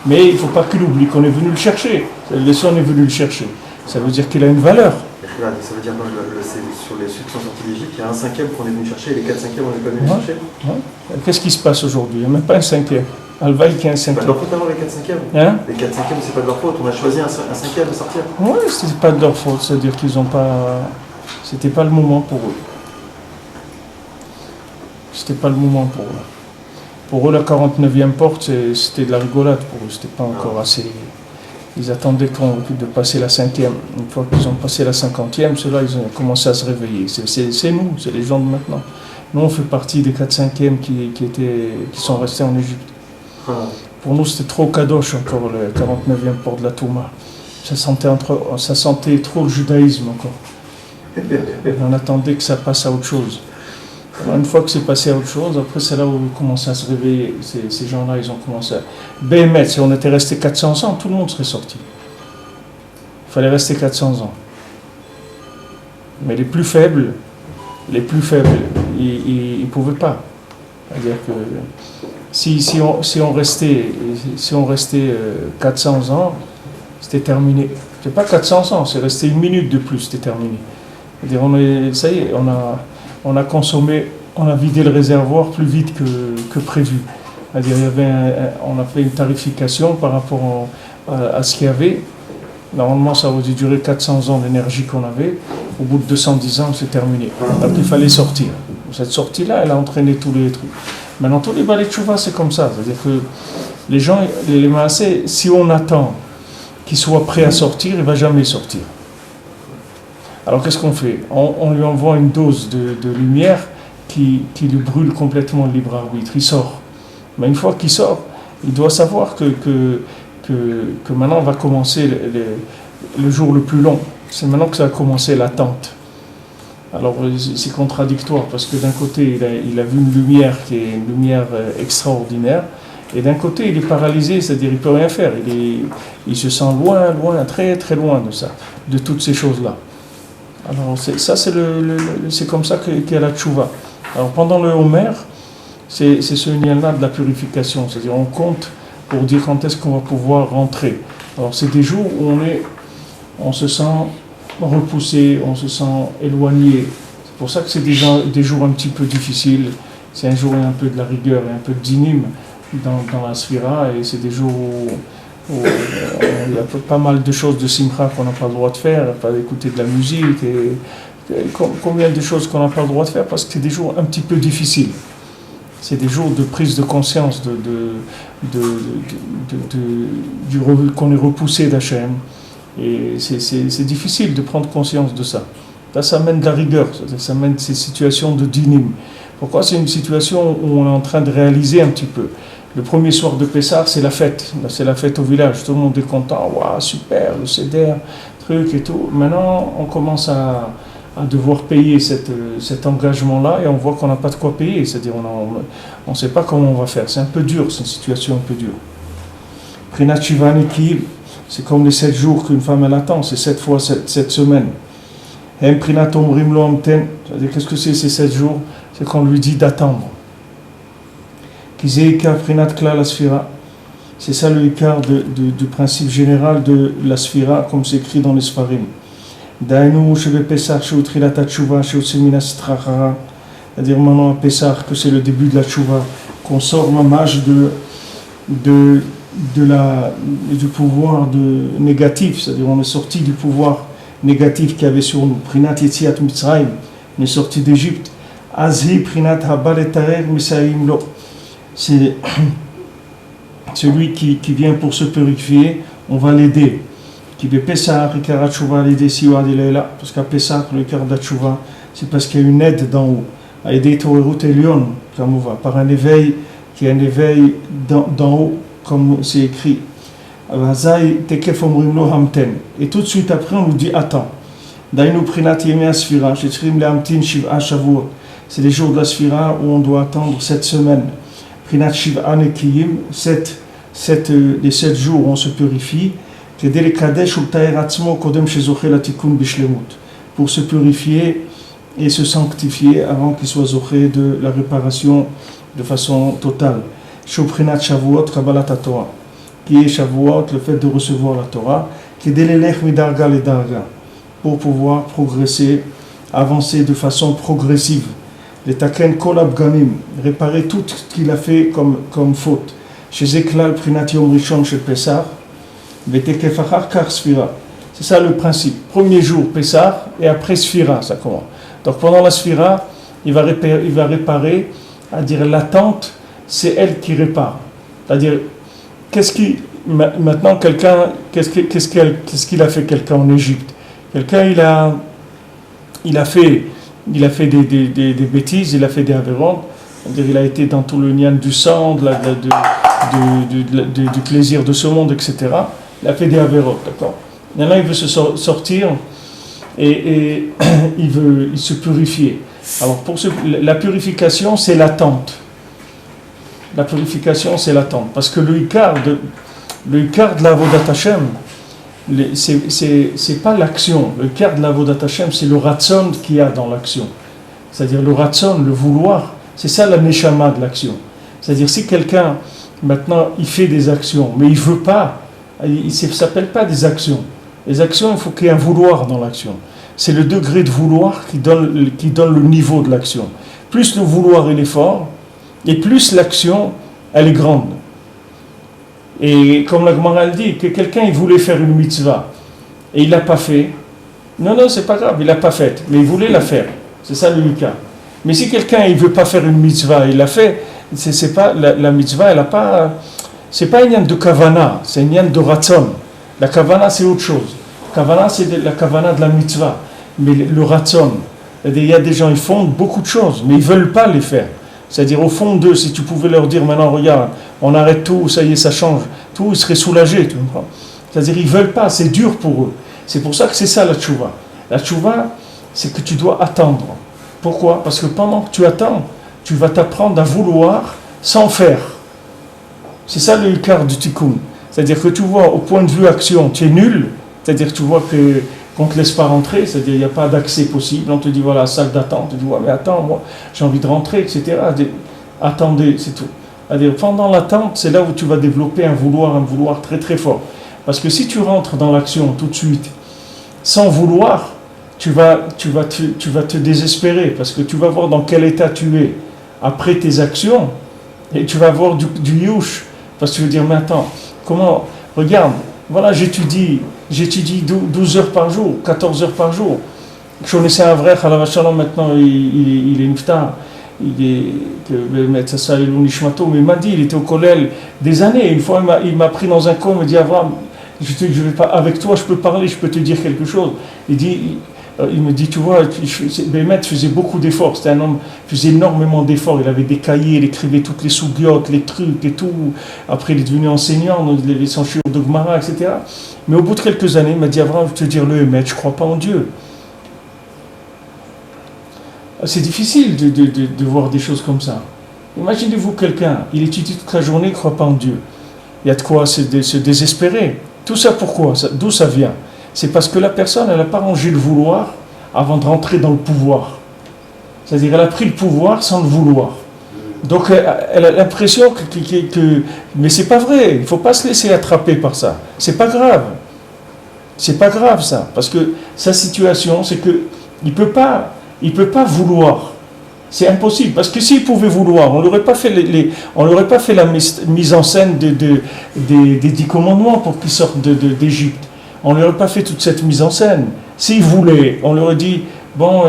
Mais il ne faut pas qu'il oublie qu'on est venu le chercher. On est venu le chercher. Ça veut dire qu'il a une valeur. Ça veut dire que sur ceux qui sont sortis d'Égypte, il y a un cinquième qu'on est venu chercher, et les 4 cinquièmes, on n'est pas venu chercher. Ouais. Qu'est-ce qui se passe aujourd'hui? Il n'y a même pas un cinquième. Alvaï qui est un cinquième. C'est pas de leur faute alors les 4 cinquièmes. Les 4 cinquièmes, c'est pas de leur faute. On a choisi un cinquième de sortir. Oui, c'est pas de leur faute. C'est-à-dire qu'ils n'ont pas. C'était pas le moment pour eux. C'était pas le moment pour eux. Pour eux, la 49e porte, c'était de la rigolade pour eux. C'était pas encore assez. Ils attendaient de passer la 5e. Une fois qu'ils ont passé la 50e, ceux-là, ils ont commencé à se réveiller. C'est nous, c'est les gens de maintenant. Nous, on fait partie des 4-5e qui sont restés en Égypte. Pour nous, c'était trop kadosh encore, le 49e port de la Touma. Ça sentait trop le judaïsme encore. On attendait que ça passe à autre chose. Alors, une fois que c'est passé à autre chose, après c'est là où ils commencent à se réveiller. Ces gens-là, ils ont commencé à... Béhémet, si on était resté 400 ans, tout le monde serait sorti. Il fallait rester 400 ans. Mais les plus faibles, ils ne pouvaient pas. C'est-à-dire que si on restait 400 ans, c'était terminé. C'est pas 400 ans, c'est resté une minute de plus, c'était terminé. C'est-à-dire ça y est, on a consommé, on a vidé le réservoir plus vite que prévu. C'est-à-dire on a fait une tarification par rapport à ce qu'il y avait. Normalement, ça aurait dû durer 400 ans d'énergie qu'on avait. Au bout de 210 ans, c'est terminé. Donc il fallait sortir. Cette sortie-là, elle a entraîné tous les trucs. Maintenant, tous les balais de chouva, c'est comme ça. C'est-à-dire que les gens, les maassés, si on attend qu'ils soient prêts à sortir, il ne va jamais sortir. Alors qu'est-ce qu'on fait ? On lui envoie une dose de lumière qui lui brûle complètement le libre arbitre. Il sort. Mais une fois qu'il sort, il doit savoir que maintenant va commencer le jour le plus long. C'est maintenant que ça a commencé l'attente. Alors c'est contradictoire parce que d'un côté il a vu une lumière qui est une lumière extraordinaire et d'un côté il est paralysé, c'est-à-dire il ne peut rien faire. Il se sent loin, très très loin de ça, de toutes ces choses-là. Alors c'est comme ça qu'il y a la tchouva. Alors pendant le Homer, c'est ce lien-là de la purification, c'est-à-dire on compte pour dire quand est-ce qu'on va pouvoir rentrer. Alors c'est des jours où on se sent repoussé, on se sent éloigné. C'est pour ça que c'est des jours un petit peu difficiles. C'est un jour où il y a un peu de la rigueur et un peu de dinim dans la sphira, et c'est des jours où il y a pas mal de choses de simcha qu'on n'a pas le droit de faire, pas d'écouter de la musique, et combien de choses qu'on n'a pas le droit de faire parce que c'est des jours un petit peu difficiles. C'est des jours de prise de conscience qu'on est repoussé d'Hachem. Et c'est difficile de prendre conscience de ça. Là, ça amène de la rigueur, ça amène ces situations de dinim. Pourquoi ? C'est une situation où on est en train de réaliser un petit peu. Le premier soir de Pessah, c'est la fête. C'est la fête au village. Tout le monde est content. Waouh, super, le seder, truc et tout. Maintenant, on commence à devoir payer cet engagement-là et on voit qu'on n'a pas de quoi payer. C'est-à-dire on ne sait pas comment on va faire. C'est un peu dur, c'est une situation un peu dure. Prinat Shivani Ki, c'est comme les 7 jours qu'une femme elle attend, c'est 7 fois 7 semaines. Hem Prinat Omrim Lo Amten, c'est-à-dire qu'est-ce que c'est ces 7 jours ? C'est qu'on lui dit d'attendre. Kizeika Prinat Kla la Sphira, c'est ça le écart du principe général de la Sphira, comme c'est écrit dans les Sfarim. Dainu Sheve Pesach Sheu Trilat HaTshuva Sheu Semina Strachara, c'est-à-dire maintenant à Pessah que c'est le début de la Tshuva, qu'on sort mamash du pouvoir négatif, c'est-à-dire on est sorti du pouvoir négatif qu'il y avait sur nous. Prinat Yetziat Mitzrayim, on est sorti d'Égypte. Azhi Prinat Habal Etarer Misaim Lo, c'est celui qui vient pour se purifier, on va l'aider. Qui veut Pessah, Rikara Tshuva, l'aider Siwa Dilela, parce qu'à Pessah, le cœur d'Atshuva, c'est parce qu'il y a une aide d'en haut. À aider Torerut Elion, comme on va, par un éveil qui est un éveil d'en haut, comme c'est écrit. Et tout de suite après, on nous dit attends. Dainu Prinat Yemei Sphira, Shetrim Lehamtin Shiv'a Shavuot. C'est les jours de la Sphira où on doit attendre 7 semaines. Prinat Shiv'a Nekiyim, les 7 jours où on se purifie. Pour se purifier et se sanctifier avant qu'il soit zoché de la réparation de façon totale. Shoprinat Shavuot Kabbalat Torah, qui est Shavuot, le fait de recevoir la Torah, qui est d'élèch midarga le darga, pour pouvoir progresser, avancer de façon progressive. Les taken kol abgamim, réparer tout ce qu'il a fait comme faute. Chez Zeklal Prinat Yom Rishon chez Pessah, Vetekefachar Kar Sphira. C'est ça le principe. Premier jour Pessah et après Sphira, ça commence. Donc pendant la Sphira, il va réparer, à dire l'attente, c'est elle qui répare. C'est-à-dire, maintenant, quelqu'un, qu'est-ce qu'il a fait quelqu'un en Égypte? Quelqu'un, il a fait des bêtises, il a fait des avérantes. C'est-à-dire, il a été dans tout le nian du sang, du plaisir de ce monde, etc. Il a fait des avérantes, d'accord? Maintenant, il veut se sortir et il se purifier. Alors, la purification, c'est l'attente. La purification, c'est l'attente. Parce que le ikar de la Avodat Hashem, c'est pas l'action. Le ikar de la Avodat Hashem, c'est le ratson qu'il y a dans l'action. C'est-à-dire le ratson, le vouloir, c'est ça la neshama de l'action. C'est-à-dire si quelqu'un, maintenant, il fait des actions, mais il veut pas, il ne s'appelle pas des actions. Les actions, il faut qu'il y ait un vouloir dans l'action. C'est le degré de vouloir qui donne le niveau de l'action. Plus le vouloir il est fort, et plus l'action, elle est grande. Et comme la Gemara dit, que quelqu'un il voulait faire une mitzvah, et il ne l'a pas fait, non, c'est pas grave, il ne l'a pas faite, mais il voulait la faire. C'est ça le cas. Mais si quelqu'un il veut pas faire une mitzvah, il l'a fait, c'est pas, la mitzvah, elle a pas, c'est pas une yann de kavana, c'est une yann de ratson. La kavana, c'est autre chose. Kavana, c'est la kavana de la mitzvah. Mais le ratson, il y a des gens, ils font beaucoup de choses, mais ils ne veulent pas les faire. C'est-à-dire, au fond d'eux, si tu pouvais leur dire, maintenant, regarde, on arrête tout, ça y est, ça change, tout, ils seraient soulagés. Tu comprends? C'est-à-dire, ils ne veulent pas, c'est dur pour eux. C'est pour ça que c'est ça la tchouva. La tchouva, c'est que tu dois attendre. Pourquoi? Parce que pendant que tu attends, tu vas t'apprendre à vouloir sans faire. C'est ça le ikar du tikkun. C'est-à-dire que tu vois, au point de vue action, tu es nul. C'est-à-dire que tu vois qu'on ne te laisse pas rentrer, c'est-à-dire qu'il n'y a pas d'accès possible. On te dit, voilà, salle d'attente. Tu dis, ouais, mais attends, moi, j'ai envie de rentrer, etc. Attendez, c'est tout. C'est-à-dire, pendant l'attente, c'est là où tu vas développer un vouloir très très fort. Parce que si tu rentres dans l'action tout de suite, sans vouloir, tu vas te désespérer, parce que tu vas voir dans quel état tu es après tes actions, et tu vas avoir du youch, parce que tu veux dire, mais attends, comment, regarde, voilà, j'étudie 12 heures par jour, 14 heures par jour. Je connaissais un vrai, maintenant il est niftar, mais il m'a dit, il était au collège des années. Une fois, il m'a pris dans un coin, il m'a dit, Avram, je vais pas, avec toi, je peux parler, je peux te dire quelque chose. Il me dit, tu vois, Bémet faisait beaucoup d'efforts. C'était un homme qui faisait énormément d'efforts. Il avait des cahiers, il écrivait toutes les sougiotes, les trucs et tout. Après, il est devenu enseignant, il avait son shiur de Gemara, etc. Mais au bout de quelques années, il m'a dit, Avram, je vais te dire le Bémet, je ne crois pas en Dieu. C'est difficile de voir des choses comme ça. Imaginez-vous quelqu'un, il étudie toute la journée, il ne croit pas en Dieu. Il y a de quoi se désespérer. Tout ça pourquoi? D'où ça vient? C'est parce que la personne, elle n'a pas rangé le vouloir avant de rentrer dans le pouvoir. C'est-à-dire, elle a pris le pouvoir sans le vouloir. Donc, elle a l'impression que mais c'est pas vrai, il ne faut pas se laisser attraper par ça. C'est pas grave. C'est pas grave, ça. Parce que sa situation, c'est qu'il ne peut pas vouloir. C'est impossible. Parce que s'il pouvait vouloir, on n'aurait pas fait la mise en scène des 10 commandements pour qu'ils sortent d'Égypte. On ne leur aurait pas fait toute cette mise en scène. S'ils voulaient, on leur aurait dit, bon,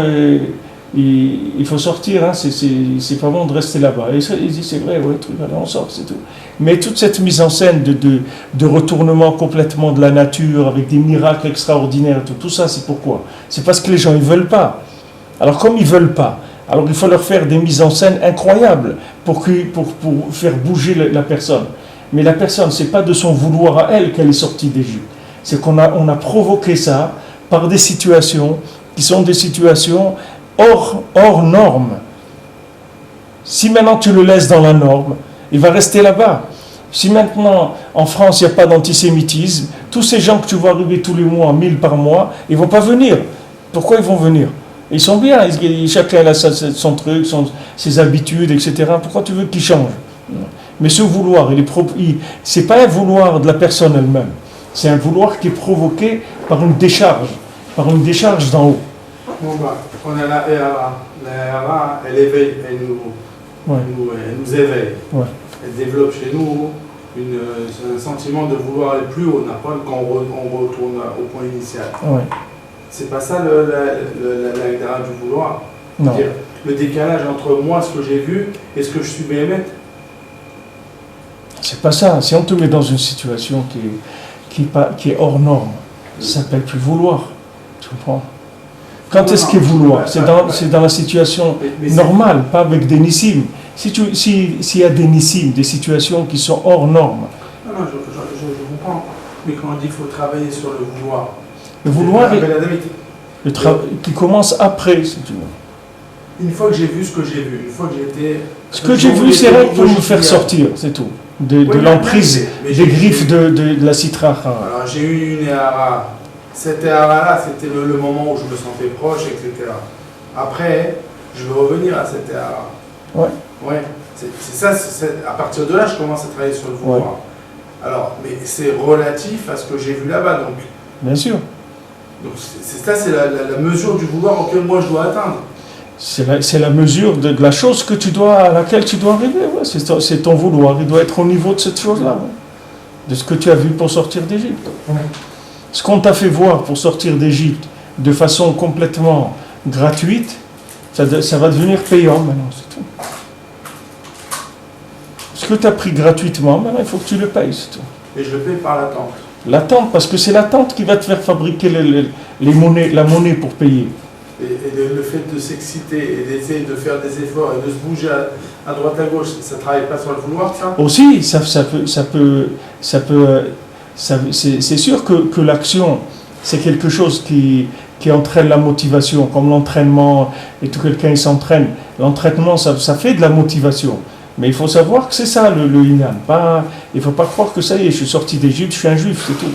il faut sortir, hein, c'est pas bon de rester là-bas. Et ils disent, c'est vrai, ouais, truc, allez, on sort, c'est tout. Mais toute cette mise en scène de retournement complètement de la nature, avec des miracles extraordinaires, tout ça, c'est pourquoi? C'est parce que les gens, ils ne veulent pas. Alors, comme ils ne veulent pas, alors il faut leur faire des mises en scène incroyables pour faire bouger la personne. Mais la personne, ce n'est pas de son vouloir à elle qu'elle est sortie d'Égypte. C'est qu'on a provoqué ça par des situations qui sont des situations hors normes. Si maintenant tu le laisses dans la norme, il va rester là-bas. Si maintenant, en France, il n'y a pas d'antisémitisme, tous ces gens que tu vois arriver tous les mois, 1000 par mois, ils ne vont pas venir. Pourquoi ils vont venir? Ils sont bien, chacun a son truc, ses habitudes, etc. Pourquoi tu veux qu'ils changent? Mais ce vouloir, ce n'est pas un vouloir de la personne elle-même. C'est un vouloir qui est provoqué par une décharge d'en haut. Bon, on a la Héara. La Héara, elle éveille, elle nous éveille. Ouais. Elle développe chez nous un sentiment de vouloir aller plus haut, quand on retourne au point initial. Ouais. C'est pas ça la Héara du vouloir. Non. Dire, le décalage entre moi, ce que j'ai vu, et ce que je suis Béhémet. C'est pas ça. Si on te met dans une situation qui est hors norme, ça s'appelle plus vouloir. Tu comprends? Quand est-ce qu'il est vouloir? C'est dans la situation normale, pas avec des nissim. S'il y a des nissim, des situations qui sont hors normes. Non, je comprends. Mais quand on dit qu'il faut travailler sur le vouloir, le vouloir qui commence après, si tu veux. Une fois que j'ai vu ce que j'ai vu, une fois que j'ai été... Ce que j'ai vu, c'est vrai pour me faire sortir, c'est tout. De l'emprise, des griffes de la citra. Alors j'ai eu une Ehara. Cette Ehara-là, c'était le moment où je me sentais proche, etc. Après, je veux revenir à cette Ehara. Ouais. C'est ça, à partir de là, je commence à travailler sur le vouloir. Ouais. Alors, mais c'est relatif à ce que j'ai vu là-bas, donc. Bien sûr. Donc c'est la mesure du vouloir auquel moi je dois atteindre. C'est la mesure de la chose à laquelle tu dois arriver. Ouais. C'est ton vouloir. Il doit être au niveau de cette chose-là. Ouais. De ce que tu as vu pour sortir d'Égypte. Ouais. Ce qu'on t'a fait voir pour sortir d'Égypte de façon complètement gratuite, ça va devenir payant maintenant, c'est tout. Ce que tu as pris gratuitement, maintenant il faut que tu le payes, c'est tout. Et je le paye par l'attente. L'attente, parce que c'est l'attente qui va te faire fabriquer la monnaie pour payer. Et le fait de s'exciter et d'essayer de faire des efforts et de se bouger à droite à gauche, ça ne travaille pas sur le vouloir, ça? Aussi, c'est sûr que l'action, c'est quelque chose qui entraîne la motivation, comme l'entraînement, et tout quelqu'un il s'entraîne. L'entraînement, ça fait de la motivation. Mais il faut savoir que c'est ça le Inan. Il ne faut pas croire que ça y est, je suis sorti d'Égypte, je suis un juif, c'est tout.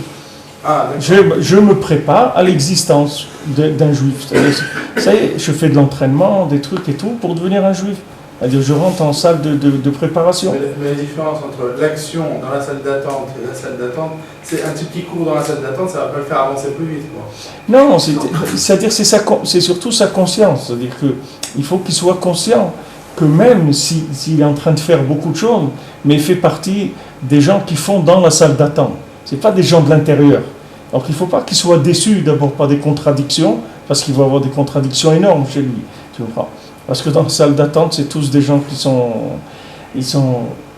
Ah, je me prépare à l'existence d'un juif. Ça y est, je fais de l'entraînement, des trucs et tout pour devenir un juif. C'est-à-dire je rentre en salle de préparation. Mais la différence entre l'action dans la salle d'attente et la salle d'attente, c'est un type qui court dans la salle d'attente, ça ne va pas le faire avancer plus vite, quoi. Non, c'est-à-dire c'est surtout sa conscience. C'est-à-dire qu'il faut qu'il soit conscient que même s'il est en train de faire beaucoup de choses, mais il fait partie des gens qui font dans la salle d'attente. Ce n'est pas des gens de l'intérieur. Donc il ne faut pas qu'il soit déçu d'abord par des contradictions, parce qu'il va avoir des contradictions énormes chez lui. Tu comprends? Parce que dans la salle d'attente, c'est tous des gens qui sont...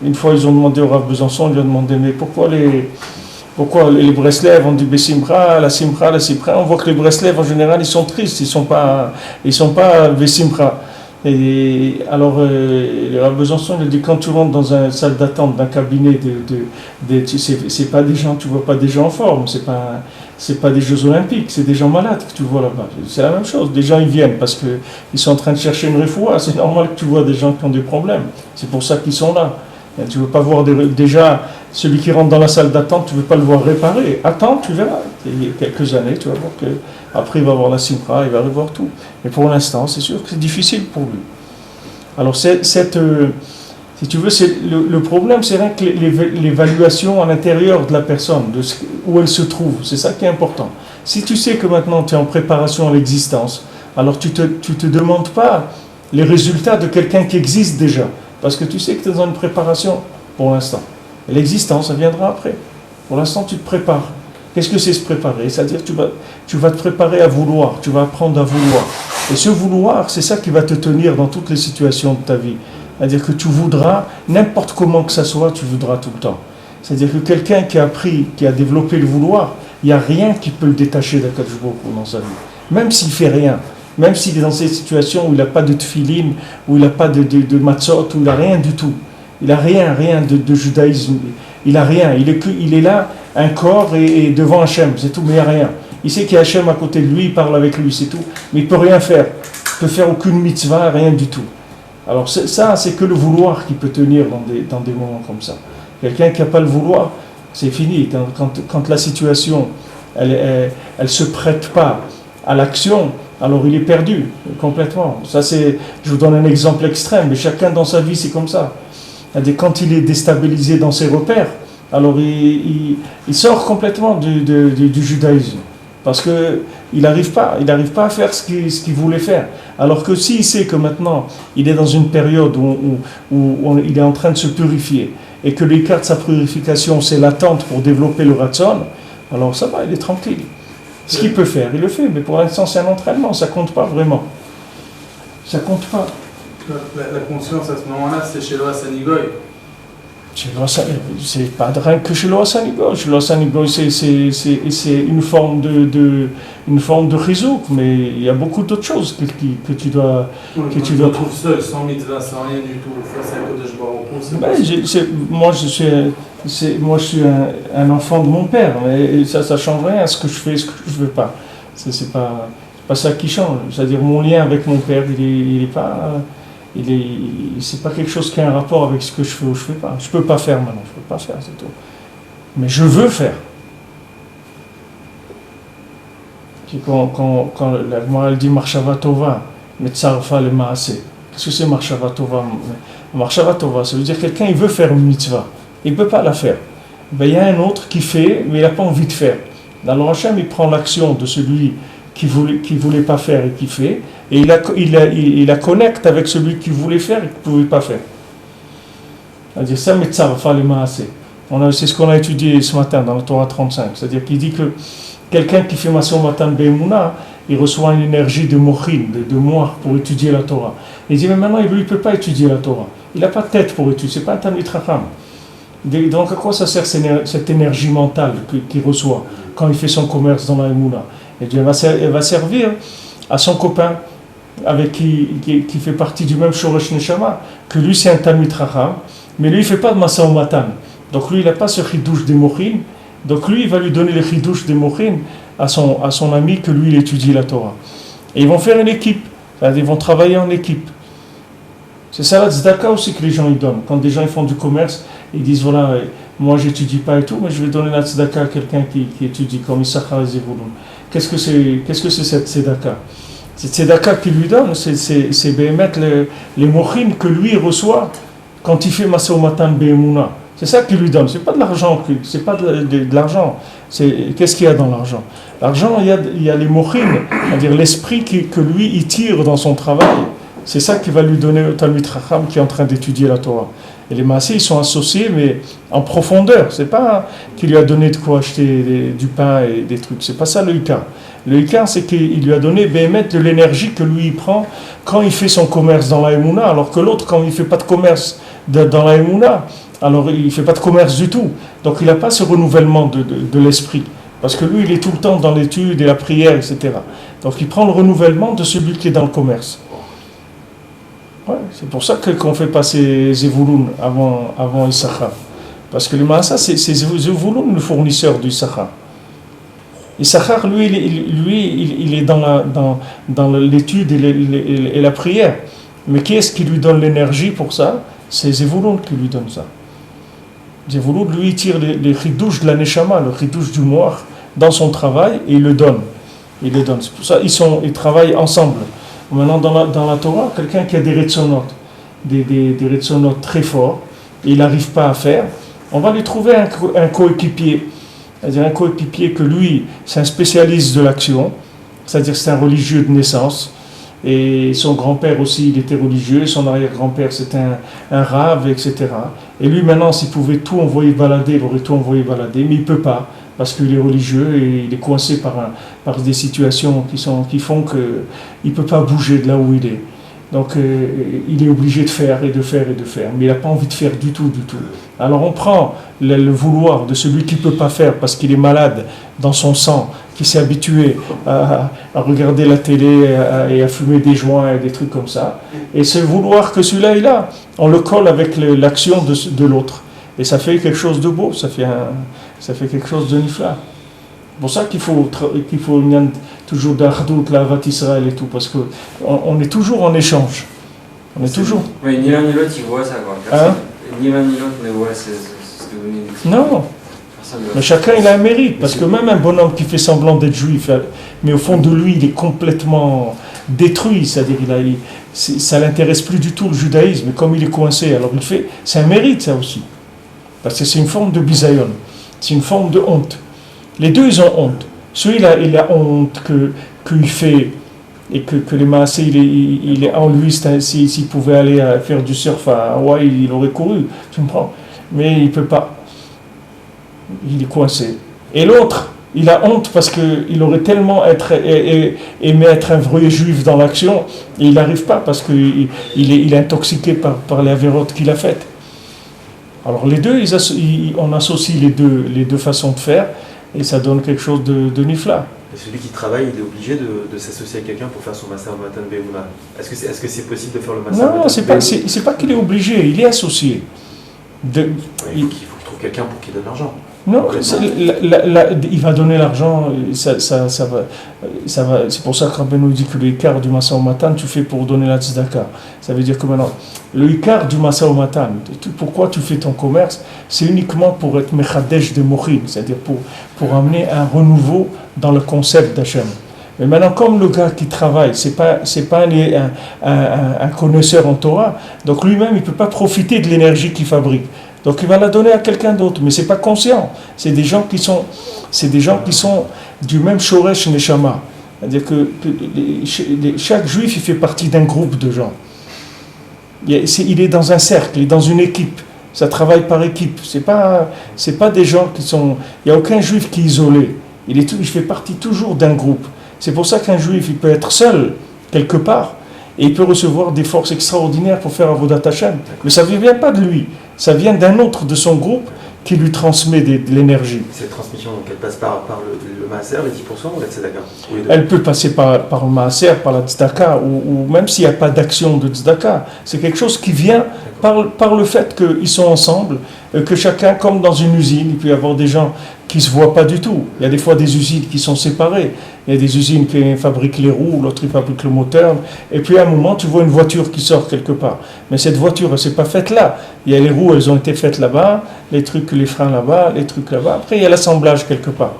Une fois, ils ont demandé au Rav Besançon, ils lui ont demandé, mais pourquoi les Breslev ont du Bessimcha, la Simcha, on voit que les Breslev, en général, ils sont tristes, ils sont pas Bessimcha. Et alors, le Rav Besançon, il a dit, quand tu rentres dans une salle d'attente d'un cabinet, c'est pas des gens, tu vois pas des gens en forme, c'est pas des Jeux Olympiques, c'est des gens malades que tu vois là-bas. C'est la même chose. Des gens, ils viennent parce qu'ils sont en train de chercher une refoua. C'est normal que tu vois des gens qui ont des problèmes. C'est pour ça qu'ils sont là. Et tu ne veux pas voir déjà celui qui rentre dans la salle d'attente, tu ne veux pas le voir réparer. Attends, tu verras. Il y a quelques années, tu vas voir qu'après il va voir la Simcha, il va revoir tout. Mais pour l'instant, c'est sûr que c'est difficile pour lui. Alors, si tu veux, le problème, c'est rien que l'évaluation à l'intérieur de la personne, où elle se trouve. C'est ça qui est important. Si tu sais que maintenant tu es en préparation à l'existence, alors tu te demandes pas les résultats de quelqu'un qui existe déjà. Parce que tu sais que tu es dans une préparation pour l'instant. Et l'existence, ça viendra après. Pour l'instant, tu te prépares. Qu'est-ce que c'est se préparer? C'est-à-dire que tu vas te préparer à vouloir, tu vas apprendre à vouloir. Et ce vouloir, c'est ça qui va te tenir dans toutes les situations de ta vie. C'est-à-dire que tu voudras, n'importe comment que ça soit, tu voudras tout le temps. C'est-à-dire que quelqu'un qui a appris, qui a développé le vouloir, il n'y a rien qui peut le détacher d'Akadosh Baruch Hu dans sa vie. Même s'il ne fait rien, même s'il est dans ces situations où il n'a pas de tefilin, où il n'a pas de matzot, où il n'a rien du tout. Il n'a rien de judaïsme. Il n'a rien. Il est là, un corps et devant Hachem, c'est tout, mais il n'y a rien. Il sait qu'il y a Hachem à côté de lui, il parle avec lui, c'est tout. Mais il ne peut rien faire. Il ne peut faire aucune mitzvah, rien du tout. Alors ça, c'est que le vouloir qui peut tenir dans des moments comme ça. Quelqu'un qui n'a pas le vouloir, c'est fini. Quand la situation, elle se prête pas à l'action, alors il est perdu complètement. Ça, je vous donne un exemple extrême, mais chacun dans sa vie, c'est comme ça. Quand il est déstabilisé dans ses repères, alors il sort complètement du judaïsme. Parce qu'il n'arrive pas à faire ce qu'il voulait faire. Alors que s'il sait que maintenant, il est dans une période où il est en train de se purifier, et que l'écart de sa purification, c'est l'attente pour développer le ratson, alors ça va, il est tranquille. Ce qu'il peut faire, il le fait, mais pour l'instant, c'est un entraînement, ça ne compte pas vraiment. Ça ne compte pas. La conscience à ce moment-là, c'est chez le Hassanigoy. C'est pas rien que chez l'Oasanigo. Chez l'Oasanigo, c'est une forme de réseau, mais il y a beaucoup d'autres choses que tu dois. Que tu dois trouver seul, sans mitzvah, sans rien du tout, face à Kodesh Baruch Hu. Moi, je suis un enfant de mon père, mais ça change rien à ce que je fais et ce que je veux pas. C'est pas ça qui change. C'est-à-dire mon lien avec mon père, il est pas. C'est pas quelque chose qui a un rapport avec ce que je fais ou je fais pas. Je peux pas faire maintenant, je peux pas faire, c'est tout. Mais je veux faire. Quand la Gemara dit Marshava Tova, Metzarfa le Maaseh. Qu'est-ce que c'est Marshava Tova? Marshava Tova, ça veut dire quelqu'un il veut faire une mitzvah, il peut pas la faire. Ben, il y a un autre qui fait, mais il n'a pas envie de faire. Alors Hachem il prend l'action de celui qui voulait pas faire et qui fait, et il la connecte avec celui qui voulait faire et qui ne pouvait pas faire. C'est-à-dire ça, Metzarfa le Maaseh. C'est ce qu'on a étudié ce matin dans la Torah 35. C'est-à-dire qu'il dit que quelqu'un qui fait Maaseh Matan Be'emunah, il reçoit une énergie de mochin, de moire pour étudier la Torah. Il dit, mais maintenant, lui, il ne peut pas étudier la Torah. Il n'a pas de tête pour étudier, ce n'est pas un Talmid Chacham. Donc, à quoi ça sert cette énergie mentale qu'il reçoit quand il fait son commerce dans la Emouna? Et Dieu elle va servir à son copain avec qui fait partie du même Shoresh Neshama, que lui, c'est un Talmid Chacham, mais lui, il ne fait pas de Maaseh Matan. Donc, lui, il n'a pas ce chidouche des mochin. Donc, lui, il va lui donner le chidouche des mochin à son ami que lui, il étudie la Torah. Et ils vont faire une équipe. Ils vont travailler en équipe. C'est ça la tzedaka aussi que les gens ils donnent. Quand des gens ils font du commerce, ils disent voilà, moi j'étudie pas et tout, mais je vais donner la tzedaka à quelqu'un qui étudie, comme Issachar et Zevulun. Qu'est-ce que c'est cette tzedaka? Cette tzedaka qu'il lui donne, c'est béhémet les mochin que lui reçoit quand il fait Maaseh Matan Be'emunah. C'est ça qu'il lui donne. C'est pas de l'argent. C'est pas de l'argent. Qu'est-ce qu'il y a dans l'argent? L'argent, il y a les mochin, c'est-à-dire l'esprit que lui il tire dans son travail. C'est ça qui va lui donner au Talmid Chacham qui est en train d'étudier la Torah. Et les Maaseh, ils sont associés, mais en profondeur. C'est pas qu'il lui a donné de quoi acheter du pain et des trucs. C'est pas ça le Ikar. Le Ikar, c'est qu'il lui a donné de l'énergie que lui il prend quand il fait son commerce dans la Emouna, alors que l'autre, quand il fait pas de commerce dans la Emouna, alors il ne fait pas de commerce du tout. Donc il n'a pas ce renouvellement de l'esprit. Parce que lui, il est tout le temps dans l'étude et la prière, etc. Donc il prend le renouvellement de celui qui est dans le commerce. Ouais, c'est pour ça qu'on fait passer Zevulun avant Issachar. Parce que le Maaseh, c'est Zevulun le fournisseur du Issachar. Issachar, lui, il est dans l'étude et la prière. Mais qui est-ce qui lui donne l'énergie pour ça? C'est Zevulun qui lui donne ça. Zevulun, lui, il tire les chidouches de la Neshama, le chidouche du Moach, dans son travail, et il le donne. C'est pour ça ils travaillent ensemble. Maintenant, dans la Torah, quelqu'un qui a des retsonot, des retsonot très forts, et il n'arrive pas à faire, on va lui trouver un coéquipier. C'est-à-dire un coéquipier que lui, c'est un spécialiste de l'action, c'est-à-dire c'est un religieux de naissance, et son grand-père aussi, il était religieux, son arrière-grand-père c'était un rave, etc. Et lui maintenant, s'il pouvait tout envoyer balader, il aurait tout envoyé balader, mais il ne peut pas, parce qu'il est religieux et il est coincé par des situations qui font qu'il ne peut pas bouger de là où il est. Donc il est obligé de faire et de faire et de faire, mais il n'a pas envie de faire du tout. Alors on prend le vouloir de celui qui ne peut pas faire parce qu'il est malade dans son sang, qui s'est habitué à regarder la télé et à fumer des joints et des trucs comme ça. Et ce vouloir que celui-là il a, on le colle avec l'action de l'autre. Et ça fait quelque chose de beau, ça fait quelque chose de nifla. C'est pour ça qu'il faut toujours d'Ardout, l'Avat Israël et tout, parce qu'on est toujours en échange. On est toujours. Mais ni l'un ni l'autre, ils voient ça, quoi. Hein? Ni l'un ni l'autre ne voit ce que vous venez d'expliquer. Non. Mais chacun il a un mérite, parce que même un bonhomme qui fait semblant d'être juif, mais au fond de lui il est complètement détruit, c'est-à-dire ça l'intéresse plus du tout le judaïsme, et comme il est coincé, alors il fait, c'est un mérite ça aussi, parce que c'est une forme de bisayon, c'est une forme de honte. Les deux ils ont honte. Celui-là il a honte qu'il fait, et que les Maaseh il est en lui, s'il pouvait aller faire du surf à Hawaï, il aurait couru, tu me prends, mais il ne peut pas. Il est coincé. Et l'autre, il a honte parce qu'il aurait tellement aimé être un vrai juif dans l'action, et il n'arrive pas parce qu'il est intoxiqué par les avérotes qu'il a faites. Alors les deux, on associe les deux façons de faire et ça donne quelque chose de nifla. Et celui qui travaille, il est obligé de s'associer à quelqu'un pour faire son Maser Matan Be'emuna. Est-ce que c'est possible de faire le Maser Matan Be'emuna? Non, c'est pas qu'il est obligé, il est associé. Il faut qu'il trouve quelqu'un pour qu'il donne l'argent. Non, il va donner l'argent, ça va. C'est pour ça que Rabbi nous dit que le Ikar du Masa Matan, tu fais pour donner la tzedaka. Ça veut dire que maintenant, le Ikar du Masa Matan, pourquoi tu fais ton commerce, c'est uniquement pour être Mechadesh de Mochin, c'est-à-dire pour amener un renouveau dans le concept d'Hachem. Mais maintenant, comme le gars qui travaille, c'est pas un connaisseur en Torah, donc lui-même, il ne peut pas profiter de l'énergie qu'il fabrique. Donc il va la donner à quelqu'un d'autre, mais c'est pas conscient. C'est des gens qui sont du même Shoresh Neshama. C'est-à-dire que chaque juif, il fait partie d'un groupe de gens. Il est dans un cercle, il est dans une équipe. Ça travaille par équipe. C'est pas des gens qui sont. Il n'y a aucun juif qui est isolé. Il fait partie toujours d'un groupe. C'est pour ça qu'un juif, il peut être seul quelque part et il peut recevoir des forces extraordinaires pour faire Avodat Hashem. Mais ça ne vient pas de lui. Ça vient d'un autre de son groupe qui lui transmet de l'énergie. Cette transmission, donc, elle passe par le Maaser, les 10% ou la Tzedaka? Elle peut passer par le Maaser, par la Tzedaka, ou même s'il n'y a pas d'action de Tzedaka. C'est quelque chose qui vient par le fait qu'ils sont ensemble, que chacun, comme dans une usine, il peut y avoir des gens qui ne se voient pas du tout. Il y a des fois des usines qui sont séparées. Il y a des usines qui fabriquent les roues, l'autre qui fabrique le moteur. Et puis à un moment, tu vois une voiture qui sort quelque part. Mais cette voiture, elle ne s'est pas faite là. Il y a les roues, elles ont été faites là-bas, les freins là-bas, les trucs là-bas. Après, il y a l'assemblage quelque part.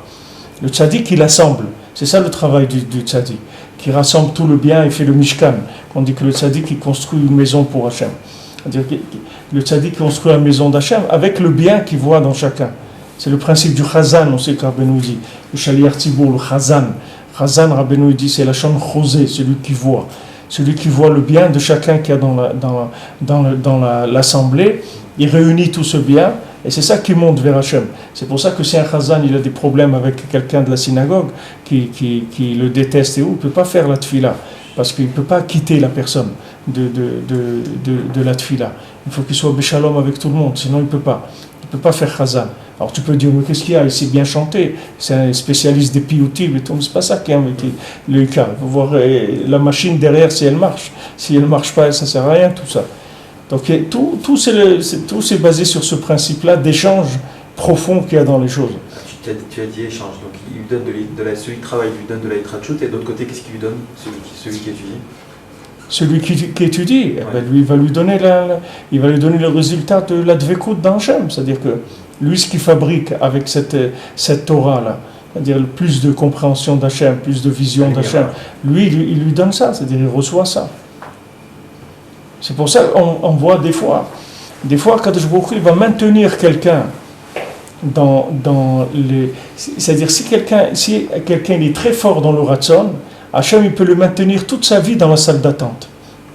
Le tzaddik, il assemble. C'est ça le travail du tzaddik, qui rassemble tout le bien et fait le mishkan. On dit que le tzaddik, il construit une maison pour Hachem. C'est-à-dire que le tzaddik construit la maison d'Hachem avec le bien qu'il voit dans chacun. C'est le principe du chazan, on sait que Rabbeinu dit. Le shaliach tzibur, le chazan. Chazan, Rabbeinu dit, c'est la shon chosé, celui qui voit. Celui qui voit le bien de chacun qui est dans l'assemblée. Il réunit tout ce bien. Et c'est ça qui monte vers Hachem. C'est pour ça que si un chazan il a des problèmes avec quelqu'un de la synagogue qui le déteste et où, il ne peut pas faire la tfila. Parce qu'il ne peut pas quitter la personne de la tfila. Il faut qu'il soit béchalom avec tout le monde, sinon il ne peut pas. Il ne peut pas faire chazan. Alors tu peux dire, mais qu'est-ce qu'il y a? Il sait bien chanter. C'est un spécialiste des piyutim et tout. Mais c'est pas ça qui est le Ikar. Il faut voir la machine derrière si elle marche. Si elle ne marche pas, ça ne sert à rien tout ça. Donc tout c'est basé sur ce principe-là d'échange profond qu'il y a dans les choses. Tu as dit échange, donc il lui donne celui qui travaille lui donne de la hitrachut, et de l'autre côté, qu'est-ce qu'il lui donne, celui qui étudie? Celui qui étudie, ouais. Ben lui, il va lui donner le résultat de la dvekout d'Hachem, c'est-à-dire que lui, ce qu'il fabrique avec cette Torah-là, c'est-à-dire plus de compréhension d'Hachem, plus de vision d'Hachem, lui, il lui donne ça, c'est-à-dire il reçoit ça. C'est pour ça qu'on voit des fois Kadosh Baruch Hu, il va maintenir quelqu'un dans les... C'est-à-dire si quelqu'un est très fort dans le Ratzon, Hachem il peut le maintenir toute sa vie dans la salle d'attente.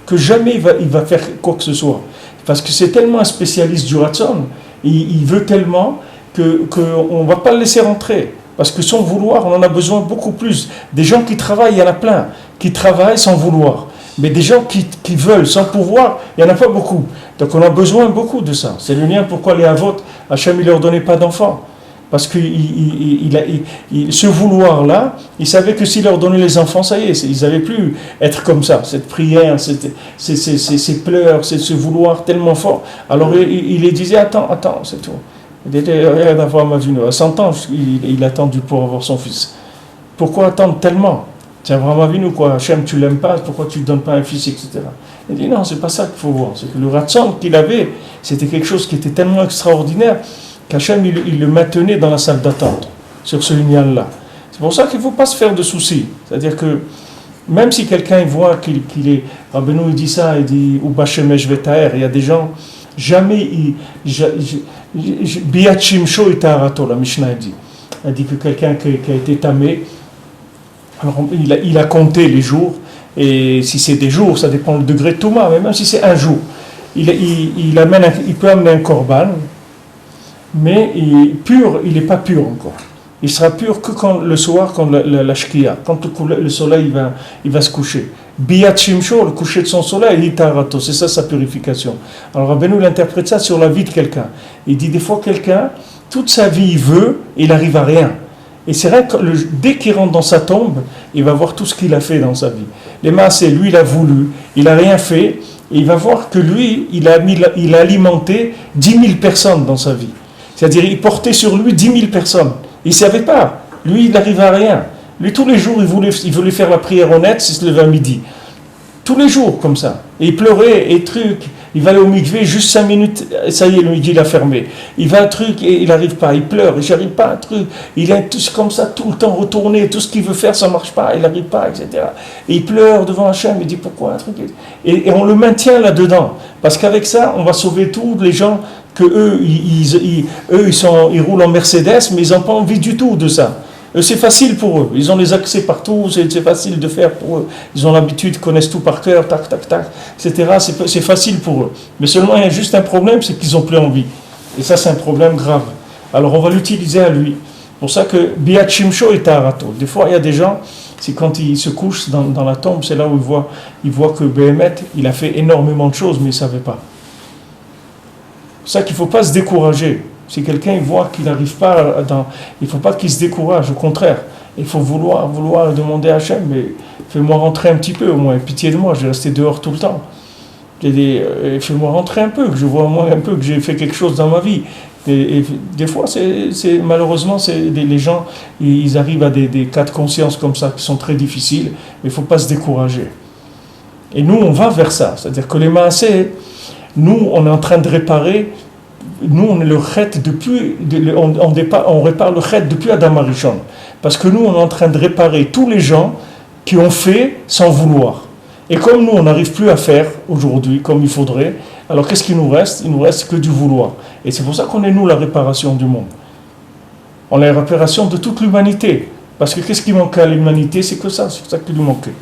Que jamais il va faire quoi que ce soit. Parce que c'est tellement un spécialiste du Ratzon, il veut tellement qu'on ne va pas le laisser rentrer. Parce que sans vouloir, on en a besoin beaucoup plus. Des gens qui travaillent, il y en a plein, qui travaillent sans vouloir. Mais des gens qui veulent sans pouvoir, il n'y en a pas beaucoup. Donc on a besoin beaucoup de ça. C'est le lien pourquoi les Avot, Hachem ne leur donnait pas d'enfants. Parce que ce vouloir-là, ils savaient que s'il leur donnait les enfants, ça y est, ils n'avaient plus être comme ça. Cette prière, ces pleurs, ce vouloir tellement fort. Alors il les disait, attends, c'est tout. Il était, regarde Avraham Avinu, à 100 ans, il a attendu pour avoir son fils. Pourquoi attendre tellement? C'est Avraham Avinu, quoi, Hachem, tu l'aimes pas, pourquoi tu ne donnes pas un fils, etc. Il dit non, c'est pas ça qu'il faut voir. C'est que le Ratzon qu'il avait, c'était quelque chose qui était tellement extraordinaire qu'Hachem, il le maintenait dans la salle d'attente, sur ce lignal-là. C'est pour ça qu'il ne faut pas se faire de soucis. C'est-à-dire que, même si quelqu'un voit qu'il est... Rabbeinu, il dit ça, il dit, ou Bashemesh Vetaer, il y a des gens, jamais... Biat Shimsho et Taharato, la Mishnah dit. Elle dit que quelqu'un qui a été tamé, alors il a compté les jours, et si c'est des jours, ça dépend du degré de Touma, mais même si c'est un jour, il peut amener un korban, mais pur, il n'est pas pur encore. Il sera pur que le soir, quand la shkia, quand le soleil il va se coucher. Biat Shimsho, le coucher de son soleil, Hitarato, c'est ça sa purification. Alors Rabbeinu l'interprète ça sur la vie de quelqu'un. Il dit des fois quelqu'un, toute sa vie il veut, il n'arrive à rien. Et c'est vrai que dès qu'il rentre dans sa tombe, il va voir tout ce qu'il a fait dans sa vie. Les maasés, lui il a voulu, il n'a rien fait, et il va voir que lui, il a alimenté 10 000 personnes dans sa vie. C'est-à-dire il portait sur lui 10 000 personnes. Il ne savait pas, lui il n'arrivait à rien. Lui, tous les jours, il voulait faire la prière honnête, s'il se levait à midi. Tous les jours, comme ça. Et il pleurait, et truc. Il va aller au mikvé, juste 5 minutes, ça y est, le midi, il a fermé. Il va un truc, et il n'arrive pas. Il pleure, et j'arrive pas, un truc. Il est comme ça, tout le temps retourné. Tout ce qu'il veut faire, ça ne marche pas, il n'arrive pas, etc. Et il pleure devant Hachem, il dit pourquoi, un truc. Et on le maintient là-dedans. Parce qu'avec ça, on va sauver tous les gens que eux, ils roulent en Mercedes, mais ils n'ont pas envie du tout de ça. C'est facile pour eux, ils ont les accès partout, c'est facile de faire pour eux. Ils ont l'habitude, ils connaissent tout par cœur, tac, tac, tac, etc. C'est facile pour eux. Mais seulement, il y a juste un problème, c'est qu'ils n'ont plus envie. Et ça, c'est un problème grave. Alors, on va l'utiliser à lui. C'est pour ça que Biat Shimsho est Arato. Des fois, il y a des gens, c'est quand ils se couchent dans la tombe, c'est là où ils voient que Béhémet, il a fait énormément de choses, mais il ne savait pas. C'est ça qu'il ne faut pas se décourager. Si quelqu'un voit qu'il n'arrive pas il ne faut pas qu'il se décourage, au contraire. Il faut vouloir demander à Hachem, mais fais-moi rentrer un petit peu, au moins, pitié de moi, je vais rester dehors tout le temps. Fais-moi rentrer un peu, que je vois au moins un peu que j'ai fait quelque chose dans ma vie. Et des fois, malheureusement, les gens, ils arrivent à des cas de conscience comme ça, qui sont très difficiles, mais il ne faut pas se décourager. Et nous, on va vers ça, c'est-à-dire que les maasés, nous, on est en train de réparer. Nous, on est le chet on répare le chet depuis Adam Arishon. Parce que nous, on est en train de réparer tous les gens qui ont fait sans vouloir. Et comme nous, on n'arrive plus à faire aujourd'hui comme il faudrait, alors qu'est-ce qu'il nous reste ? Il nous reste que du vouloir. Et c'est pour ça qu'on est nous la réparation du monde. On est la réparation de toute l'humanité. Parce que qu'est-ce qui manquait à l'humanité ? C'est que ça, c'est ça qui lui manquait.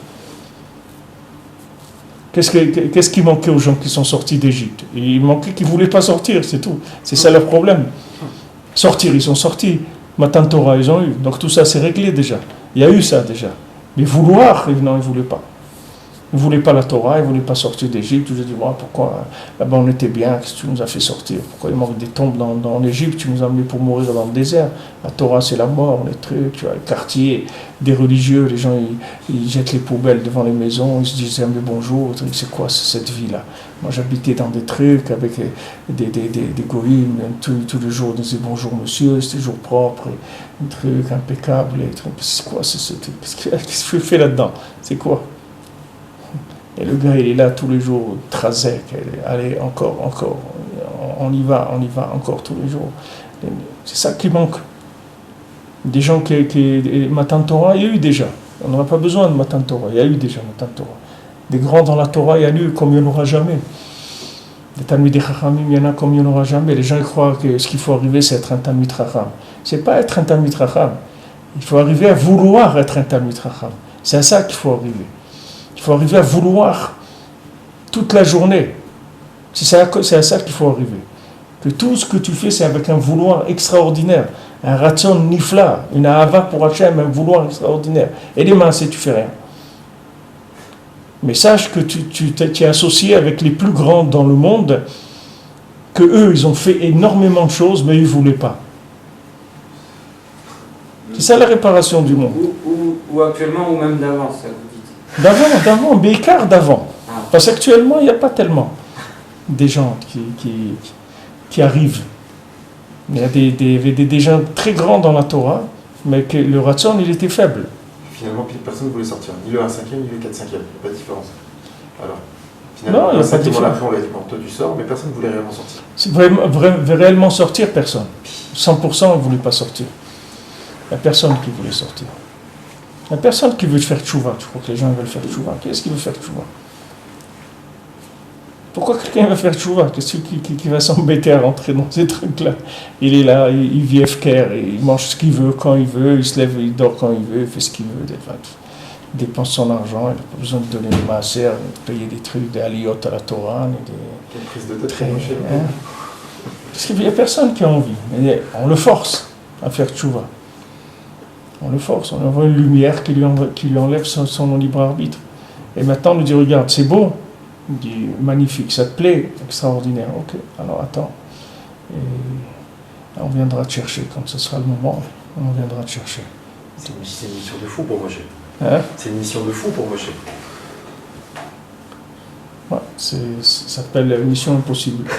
Qu'est-ce qui manquait aux gens qui sont sortis d'Égypte ? Il manquait qu'ils ne voulaient pas sortir, c'est tout. C'est ça leur problème. Sortir, ils sont sortis. Matan Torah, ils ont eu. Donc tout ça, c'est réglé déjà. Il y a eu ça déjà. Mais vouloir, non, ils ne voulaient pas. Ils ne voulaient pas la Torah, ils ne voulaient pas sortir d'Égypte. Je dis, pourquoi là-bas on était bien, qu'est-ce que tu nous as fait sortir ? Pourquoi il manque des tombes dans l'Égypte ? Tu nous as amenés pour mourir dans le désert. La Torah, c'est la mort, les trucs, tu vois, les quartiers des religieux, les gens, ils jettent les poubelles devant les maisons, ils se disent, mais bonjour, c'est quoi cette vie-là ? Moi, j'habitais dans des trucs avec des goïms, tous les jours, on disait bonjour monsieur, c'était toujours propre, des trucs impeccables, c'est quoi qu'est-ce que je fais là-dedans ? C'est quoi ? Et le gars, il est là tous les jours, Trazek, allez, encore, on y va encore tous les jours. C'est ça qui manque. Des gens Matan Torah, il y a eu déjà. On n'aura pas besoin de Matan Torah, il y a eu déjà Matan Torah. Des grands dans la Torah, il y a eu comme il n'y en aura jamais. Des Talmidei Chachamim, il y en a comme il n'y en aura jamais. Les gens croient que ce qu'il faut arriver, c'est être un Talmid Chacham. C'est pas être un Talmid Chacham. Il faut arriver à vouloir être un Talmid Chacham. C'est à ça qu'il faut arriver. Il faut arriver à vouloir toute la journée. C'est à ça qu'il faut arriver. Que tout ce que tu fais, c'est avec un vouloir extraordinaire. Un ratson nifla, une ahava pour Hachem, un vouloir extraordinaire. Et les mains, tu fais rien. Mais sache que tu t'es associé avec les plus grands dans le monde, que eux, ils ont fait énormément de choses, mais ils ne voulaient pas. C'est ça la réparation du monde. Ou actuellement, ou même d'avant, ça vous dites. D'avant, Békar d'avant. Parce qu'actuellement, il n'y a pas tellement des gens qui arrivent. Il y a des gens très grands dans la Torah, mais que le ratson, il était faible. Finalement, personne ne voulait sortir. Ni le 1/5, ni le 4/5. Il n'y a pas de différence. Alors, finalement, il n'y a pas de différence. Après, on l'a dit, toi tu sors, mais personne ne voulait réellement sortir. Réellement sortir, personne. 100% ne voulait pas sortir. Il n'y a personne qui voulait sortir. Il n'y a personne qui veut faire tchouva. Tu crois que les gens veulent faire tchouva ? Qui est-ce qui veut faire tchouva ? Pourquoi quelqu'un va faire tchouva ? Qu'est-ce qui va s'embêter à rentrer dans ces trucs-là ? Il est là, il vit FKR, il mange ce qu'il veut, quand il veut, il se lève, il dort quand il veut, il fait ce qu'il veut. Il dépense son argent, il n'a pas besoin de donner des maaser, de payer des trucs, des aliyot à la Torah. Quelle prise de tête Parce qu'il n'y a personne qui a envie. Mais on le force à faire tchouva. On le force, on envoie une lumière qui lui enlève son libre arbitre. Et maintenant, on lui dit, regarde, c'est beau. Il dit, magnifique, ça te plaît, extraordinaire. Ok, alors attends. Et on viendra te chercher, quand ce sera le moment, on viendra te chercher. C'est une mission de fou pour Moshe. Hein? C'est une mission de fou pour Moshe. Ouais, ça s'appelle mission impossible.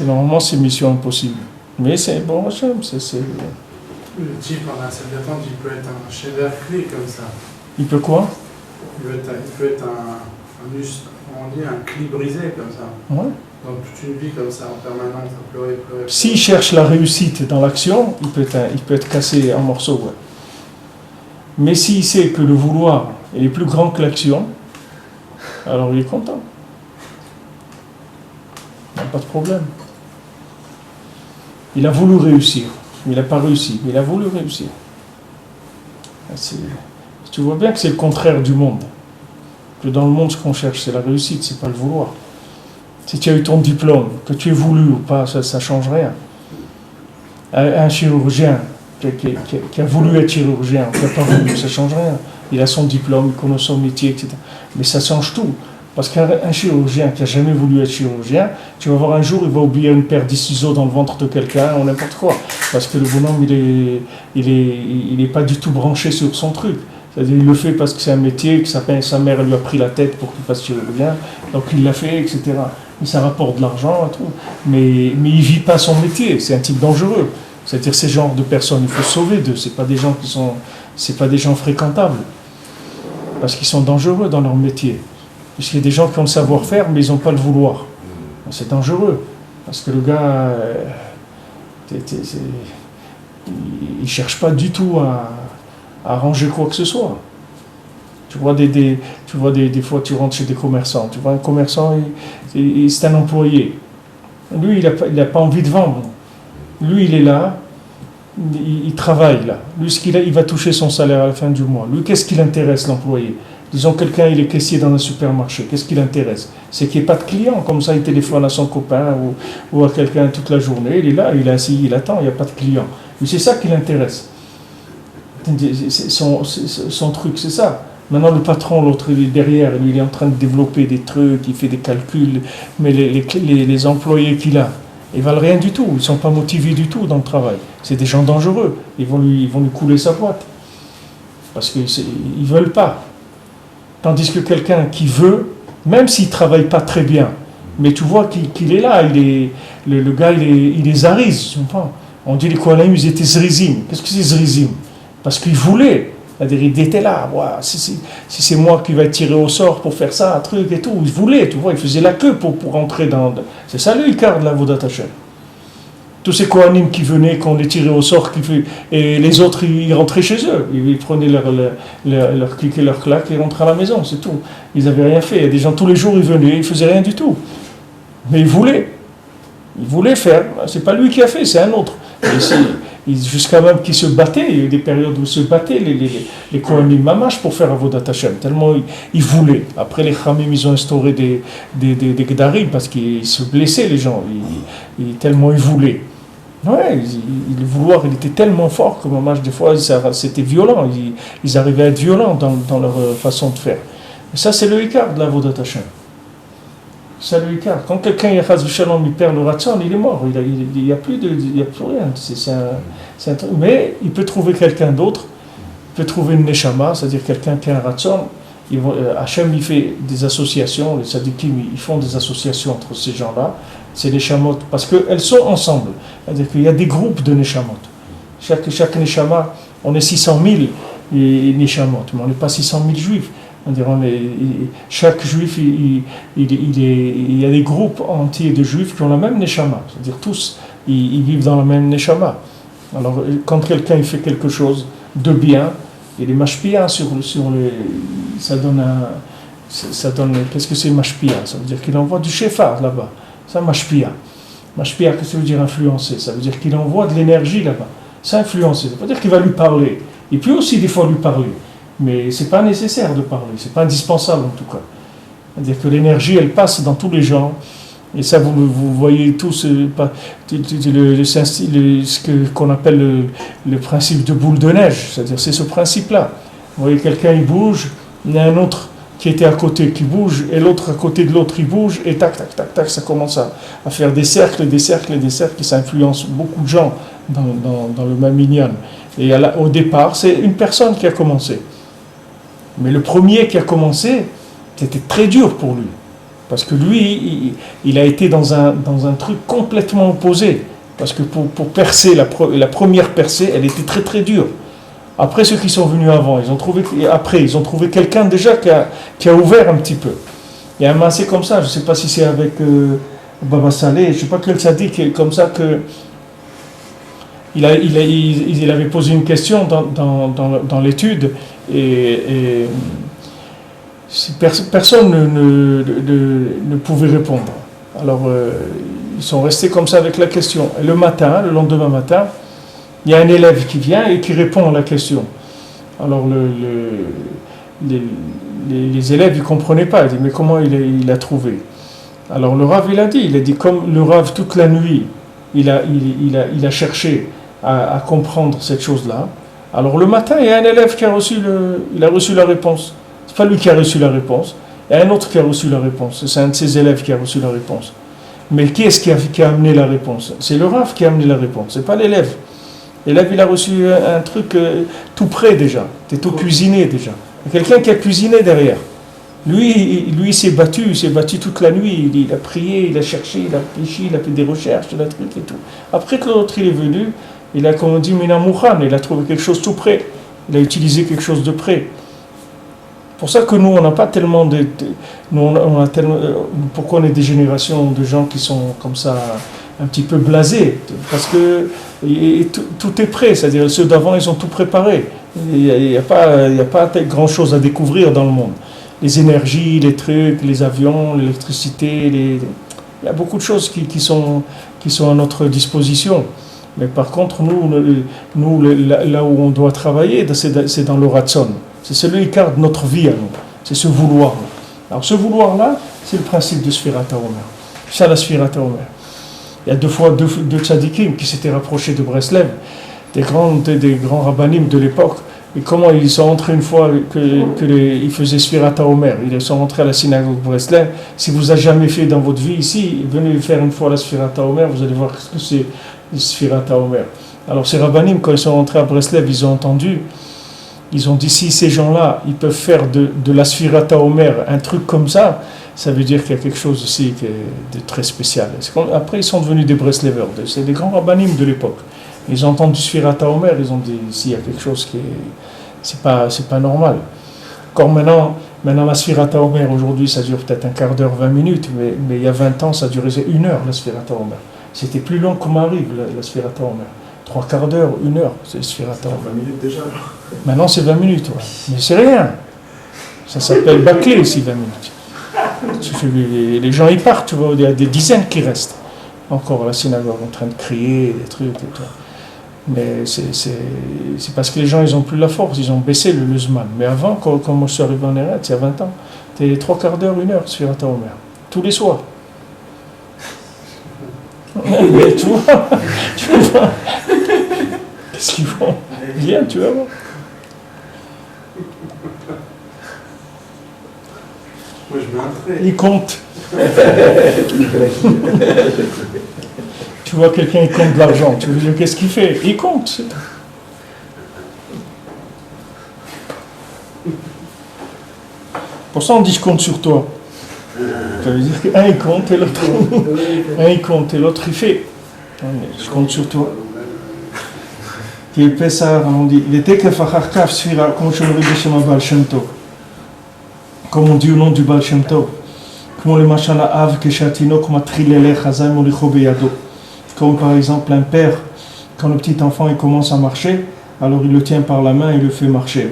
Normalement, c'est mission impossible. Mais c'est bon, c'est... Le type en un seul temps, il peut être un chef-d'œuvre clé comme ça. Il peut quoi? Il peut être on dit un cli brisé comme ça. Ouais. Donc toute une vie comme ça, en permanence, à pleurer. S'il cherche la réussite dans l'action, il peut être cassé en morceaux. Ouais. Mais s'il sait que le vouloir est plus grand que l'action, alors il est content. Il n'y a pas de problème. Il a voulu réussir, mais il n'a pas réussi, mais il a voulu réussir. Tu vois bien que c'est le contraire du monde. Que dans le monde, ce qu'on cherche, c'est la réussite, c'est pas le vouloir. Si tu as eu ton diplôme, que tu aies voulu ou pas, ça ne change rien. Un chirurgien qui a voulu être chirurgien, qui n'a pas voulu, ça ne change rien. Il a son diplôme, il connaît son métier, etc. Mais ça change tout. Parce qu'un chirurgien qui n'a jamais voulu être chirurgien, tu vas voir un jour, il va oublier une paire de ciseaux dans le ventre de quelqu'un ou n'importe quoi. Parce que le bonhomme, il est pas du tout branché sur son truc. C'est-à-dire, il le fait parce que c'est un métier, que sa mère lui a pris la tête pour qu'il fasse chirurgien, donc il l'a fait, etc. Et ça rapporte de l'argent et tout. Mais il ne vit pas son métier, c'est un type dangereux. C'est-à-dire, ces genres de personnes, il faut se sauver d'eux. C'est pas des gens fréquentables. Parce qu'ils sont dangereux dans leur métier. Puisqu'il y a des gens qui ont le savoir-faire, mais ils n'ont pas le vouloir. C'est dangereux. Parce que le gars, il ne cherche pas du tout à arranger quoi que ce soit. Tu vois, des fois, tu rentres chez des commerçants. Tu vois, un commerçant, c'est un employé. Lui, il n'a pas envie de vendre. Lui, il est là, il travaille là. Lui, il va toucher son salaire à la fin du mois. Lui, qu'est-ce qui l'intéresse, l'employé? Disons, quelqu'un, il est caissier dans un supermarché. Qu'est-ce qui l'intéresse? C'est qu'il n'y ait pas de client. Comme ça, il téléphone à son copain ou à quelqu'un toute la journée. Il est là, il est assis, il attend, il n'y a pas de client. Mais c'est ça qui l'intéresse. Son truc, c'est ça. Maintenant, le patron, l'autre, il est derrière. Lui, il est en train de développer des trucs, il fait des calculs. Mais les employés qu'il a, ils ne valent rien du tout. Ils ne sont pas motivés du tout dans le travail. C'est des gens dangereux. Ils vont lui couler sa boîte. Parce qu'ils ne veulent pas. Tandis que quelqu'un qui veut, même s'il ne travaille pas très bien, mais tu vois qu'il est là, le gars, il est zariz. On dit les Kohanim, ils étaient zrizim. Qu'est-ce que c'est zrizim? Parce qu'il voulait. C'est-à-dire, il était là. Si c'est moi qui vais tirer au sort pour faire ça, un truc et tout. Il voulait, tu vois, il faisait la queue pour rentrer dans... C'est ça le Icar de la Avodat Hashem. Tous ces Kohanim qui venaient, qu'on les tirait au sort, et les autres, ils rentraient chez eux. Ils prenaient leur clic et leur claque et rentraient à la maison, c'est tout. Ils n'avaient rien fait. Il y a des gens, tous les jours, ils venaient, ils ne faisaient rien du tout. Mais ils voulaient. Ils voulaient faire. C'est pas lui qui a fait, c'est un autre. Jusqu'à même qu'ils se battaient. Il y a eu des périodes où ils se battaient, les Kohanim Mamash, pour faire Avodat Hashem. Tellement ils voulaient. Après, les Khamim, ils ont instauré des Gdarim parce qu'ils se blessaient, les gens. Tellement ils voulaient. Ouais, le vouloir, il était tellement fort que Mamash, des fois, c'était violent. Ils arrivaient à être violents dans leur façon de faire. Et ça, c'est le Icar de la Avodat Hashem. C'est le Icar. Quand quelqu'un, il perd le Ratson, il est mort. Il n'y a plus rien. C'est un truc. Mais il peut trouver quelqu'un d'autre. Il peut trouver une Neshama, c'est-à-dire quelqu'un qui a un Ratson. Hachem, il fait des associations. Les Sadikim, ils font des associations entre ces gens-là. C'est les Neshamot, parce qu'elles sont ensemble. C'est-à-dire qu'il y a des groupes de Neshamot. Chaque Neshama, on est 600 000 Neshamot, mais on n'est pas 600 000 juifs. Chaque juif, il y a des groupes entiers de juifs qui ont la même Neshama. C'est-à-dire tous, ils vivent dans la même Neshama. Alors, quand quelqu'un fait quelque chose de bien, il est mashpia sur les... Ça donne... Qu'est-ce que c'est mashpia? Ça veut dire qu'il envoie du shefar là-bas. Ça, mashpia. Mashpia, qu'est-ce que ça veut dire influencer? Ça veut dire qu'il envoie de l'énergie là-bas. Ça, influencer. Ça veut pas dire qu'il va lui parler. Il peut aussi des fois lui parler. Mais ce n'est pas nécessaire de parler. Ce n'est pas indispensable en tout cas. C'est-à-dire que l'énergie, elle passe dans tous les gens. Et ça, vous voyez tous ce qu'on appelle le principe de boule de neige. C'est-à-dire, c'est ce principe-là. Vous voyez, quelqu'un, il bouge, il y a un autre qui était à côté qui bouge, et l'autre à côté de l'autre, il bouge, et tac, tac, tac, tac, ça commence à faire des cercles, des cercles, des cercles, qui ça influence beaucoup de gens dans le même minyan. Et au départ, c'est une personne qui a commencé. Mais le premier qui a commencé, c'était très dur pour lui. Parce que lui, il a été dans un truc complètement opposé. Parce que pour percer, la première percée, elle était très très dure. Après, ceux qui sont venus avant, ils ont trouvé quelqu'un déjà qui a ouvert un petit peu. Il y a un massé comme ça, je ne sais pas si c'est avec Baba Saleh, je ne sais pas quel sadique, comme ça que il avait posé une question dans l'étude et personne ne pouvait répondre. Alors, ils sont restés comme ça avec la question. Et le lendemain matin, il y a un élève qui vient et qui répond à la question. Alors, les élèves, ils ne comprenaient pas. Ils disaient, mais comment il a trouvé? Alors, le Rav, il a dit, comme le Rav, toute la nuit, il a cherché à comprendre cette chose-là. Alors, le matin, il y a un élève qui a reçu la réponse. C'est pas lui qui a reçu la réponse. Il y a un autre qui a reçu la réponse. C'est un de ses élèves qui a reçu la réponse. Mais qui est-ce qui a amené la réponse? C'est le Rav qui a amené la réponse. C'est pas l'élève. L'élève, il a reçu un truc tout prêt déjà. C'était tout cuisiné déjà. Il y a quelqu'un qui a cuisiné derrière. Lui, il s'est battu toute la nuit. Il a prié, il a cherché, il a réfléchi, il a fait des recherches, il a truc et tout. Après que l'autre il est venu, il a, comme on dit, Mina Moukhan, il a trouvé quelque chose tout prêt. Il a utilisé quelque chose de prêt. C'est pour ça que nous, on n'a pas tellement pourquoi on est des générations de gens qui sont comme ça, un petit peu blasés? Parce que tout est prêt, c'est-à-dire ceux d'avant, ils ont tout préparé. Il n'y a pas grand-chose à découvrir dans le monde. Les énergies, les trucs, les avions, l'électricité, il y a beaucoup de choses qui sont à notre disposition. Mais par contre, nous là où on doit travailler, c'est dans le Ratson. C'est celui qui garde notre vie à nous. C'est ce vouloir-là. Alors ce vouloir-là, c'est le principe de Sfirat HaOmer. Ça, la Sfirat HaOmer. Il y a deux tzadikim qui s'étaient rapprochés de Breslev, des grands rabbanim de l'époque. Et comment ils sont rentrés une fois ils faisaient Sfirat HaOmer. Ils sont rentrés à la synagogue de Breslev. Si vous n'avez jamais fait dans votre vie ici, venez faire une fois la Sfirat HaOmer, vous allez voir ce que c'est Sfirat HaOmer. Alors ces rabbanim, quand ils sont rentrés à Breslev, ils ont entendu. Ils ont dit, si ces gens-là, ils peuvent faire de la Sfirat HaOmer un truc comme ça, ça veut dire qu'il y a quelque chose aussi de très spécial. Après, ils sont devenus des Breslevers, c'est des grands rabbanim de l'époque. Ils ont entendu Sfirat HaOmer, ils ont dit, s'il y a quelque chose qui c'est pas normal. Encore maintenant la Sfirat HaOmer, aujourd'hui, ça dure peut-être un quart d'heure, 20 minutes, mais il y a 20 ans, ça durait 1 heure, la Sfirat HaOmer. C'était plus long qu'on m'arrive, la Sfirat HaOmer. 3 quarts d'heure, 1 heure, c'est Sfirat HaOmer. 20 minutes déjà. Maintenant, c'est 20 minutes, ouais. Mais c'est rien. Ça s'appelle bâclé ici, 20 minutes. Les gens, ils partent, tu vois, il y a des dizaines qui restent. Encore à la synagogue, en train de crier, des trucs et tout. Mais c'est parce que les gens, ils n'ont plus la force, ils ont baissé le Zman. Mais avant, quand moi je suis arrivé en Eretz, il y a 20 ans, c'était 3 quarts d'heure, 1 heure, Sfirat HaOmer. Tous les soirs. Mais tu vois. Qu'est-ce qu'ils font? Viens, tu vas voir. Moi, je mets un trait. Il compte. Tu vois quelqu'un, il compte de l'argent. Tu veux dire, qu'est-ce qu'il fait? Il compte, c'est tout. Pour ça, on dit, je compte sur toi. Ça veut dire qu'un, il compte et l'autre... Un, il compte et l'autre, il fait. Je compte sur toi. Qui est Pessah, on dit, il était que Fakharkaf Sfira, comme je le dis chez ma Baal Shem Tov. Comme on dit au nom du Baal Shem Tov. Comme le Machala Av, Keshatino, comme Trilele, Chazam, Molicho Beyado. Comme par exemple un père, quand le petit enfant il commence à marcher, alors il le tient par la main et il le fait marcher.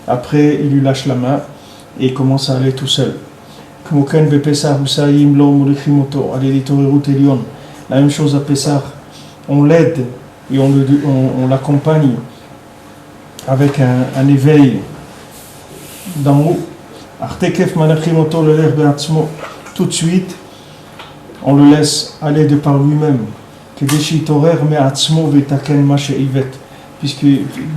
Après, il lui lâche la main et il commence à aller tout seul. La même chose à Pessah. On l'aide et on l'accompagne avec un éveil d'en haut. tout de suite, on le laisse aller de par lui-même. Puisque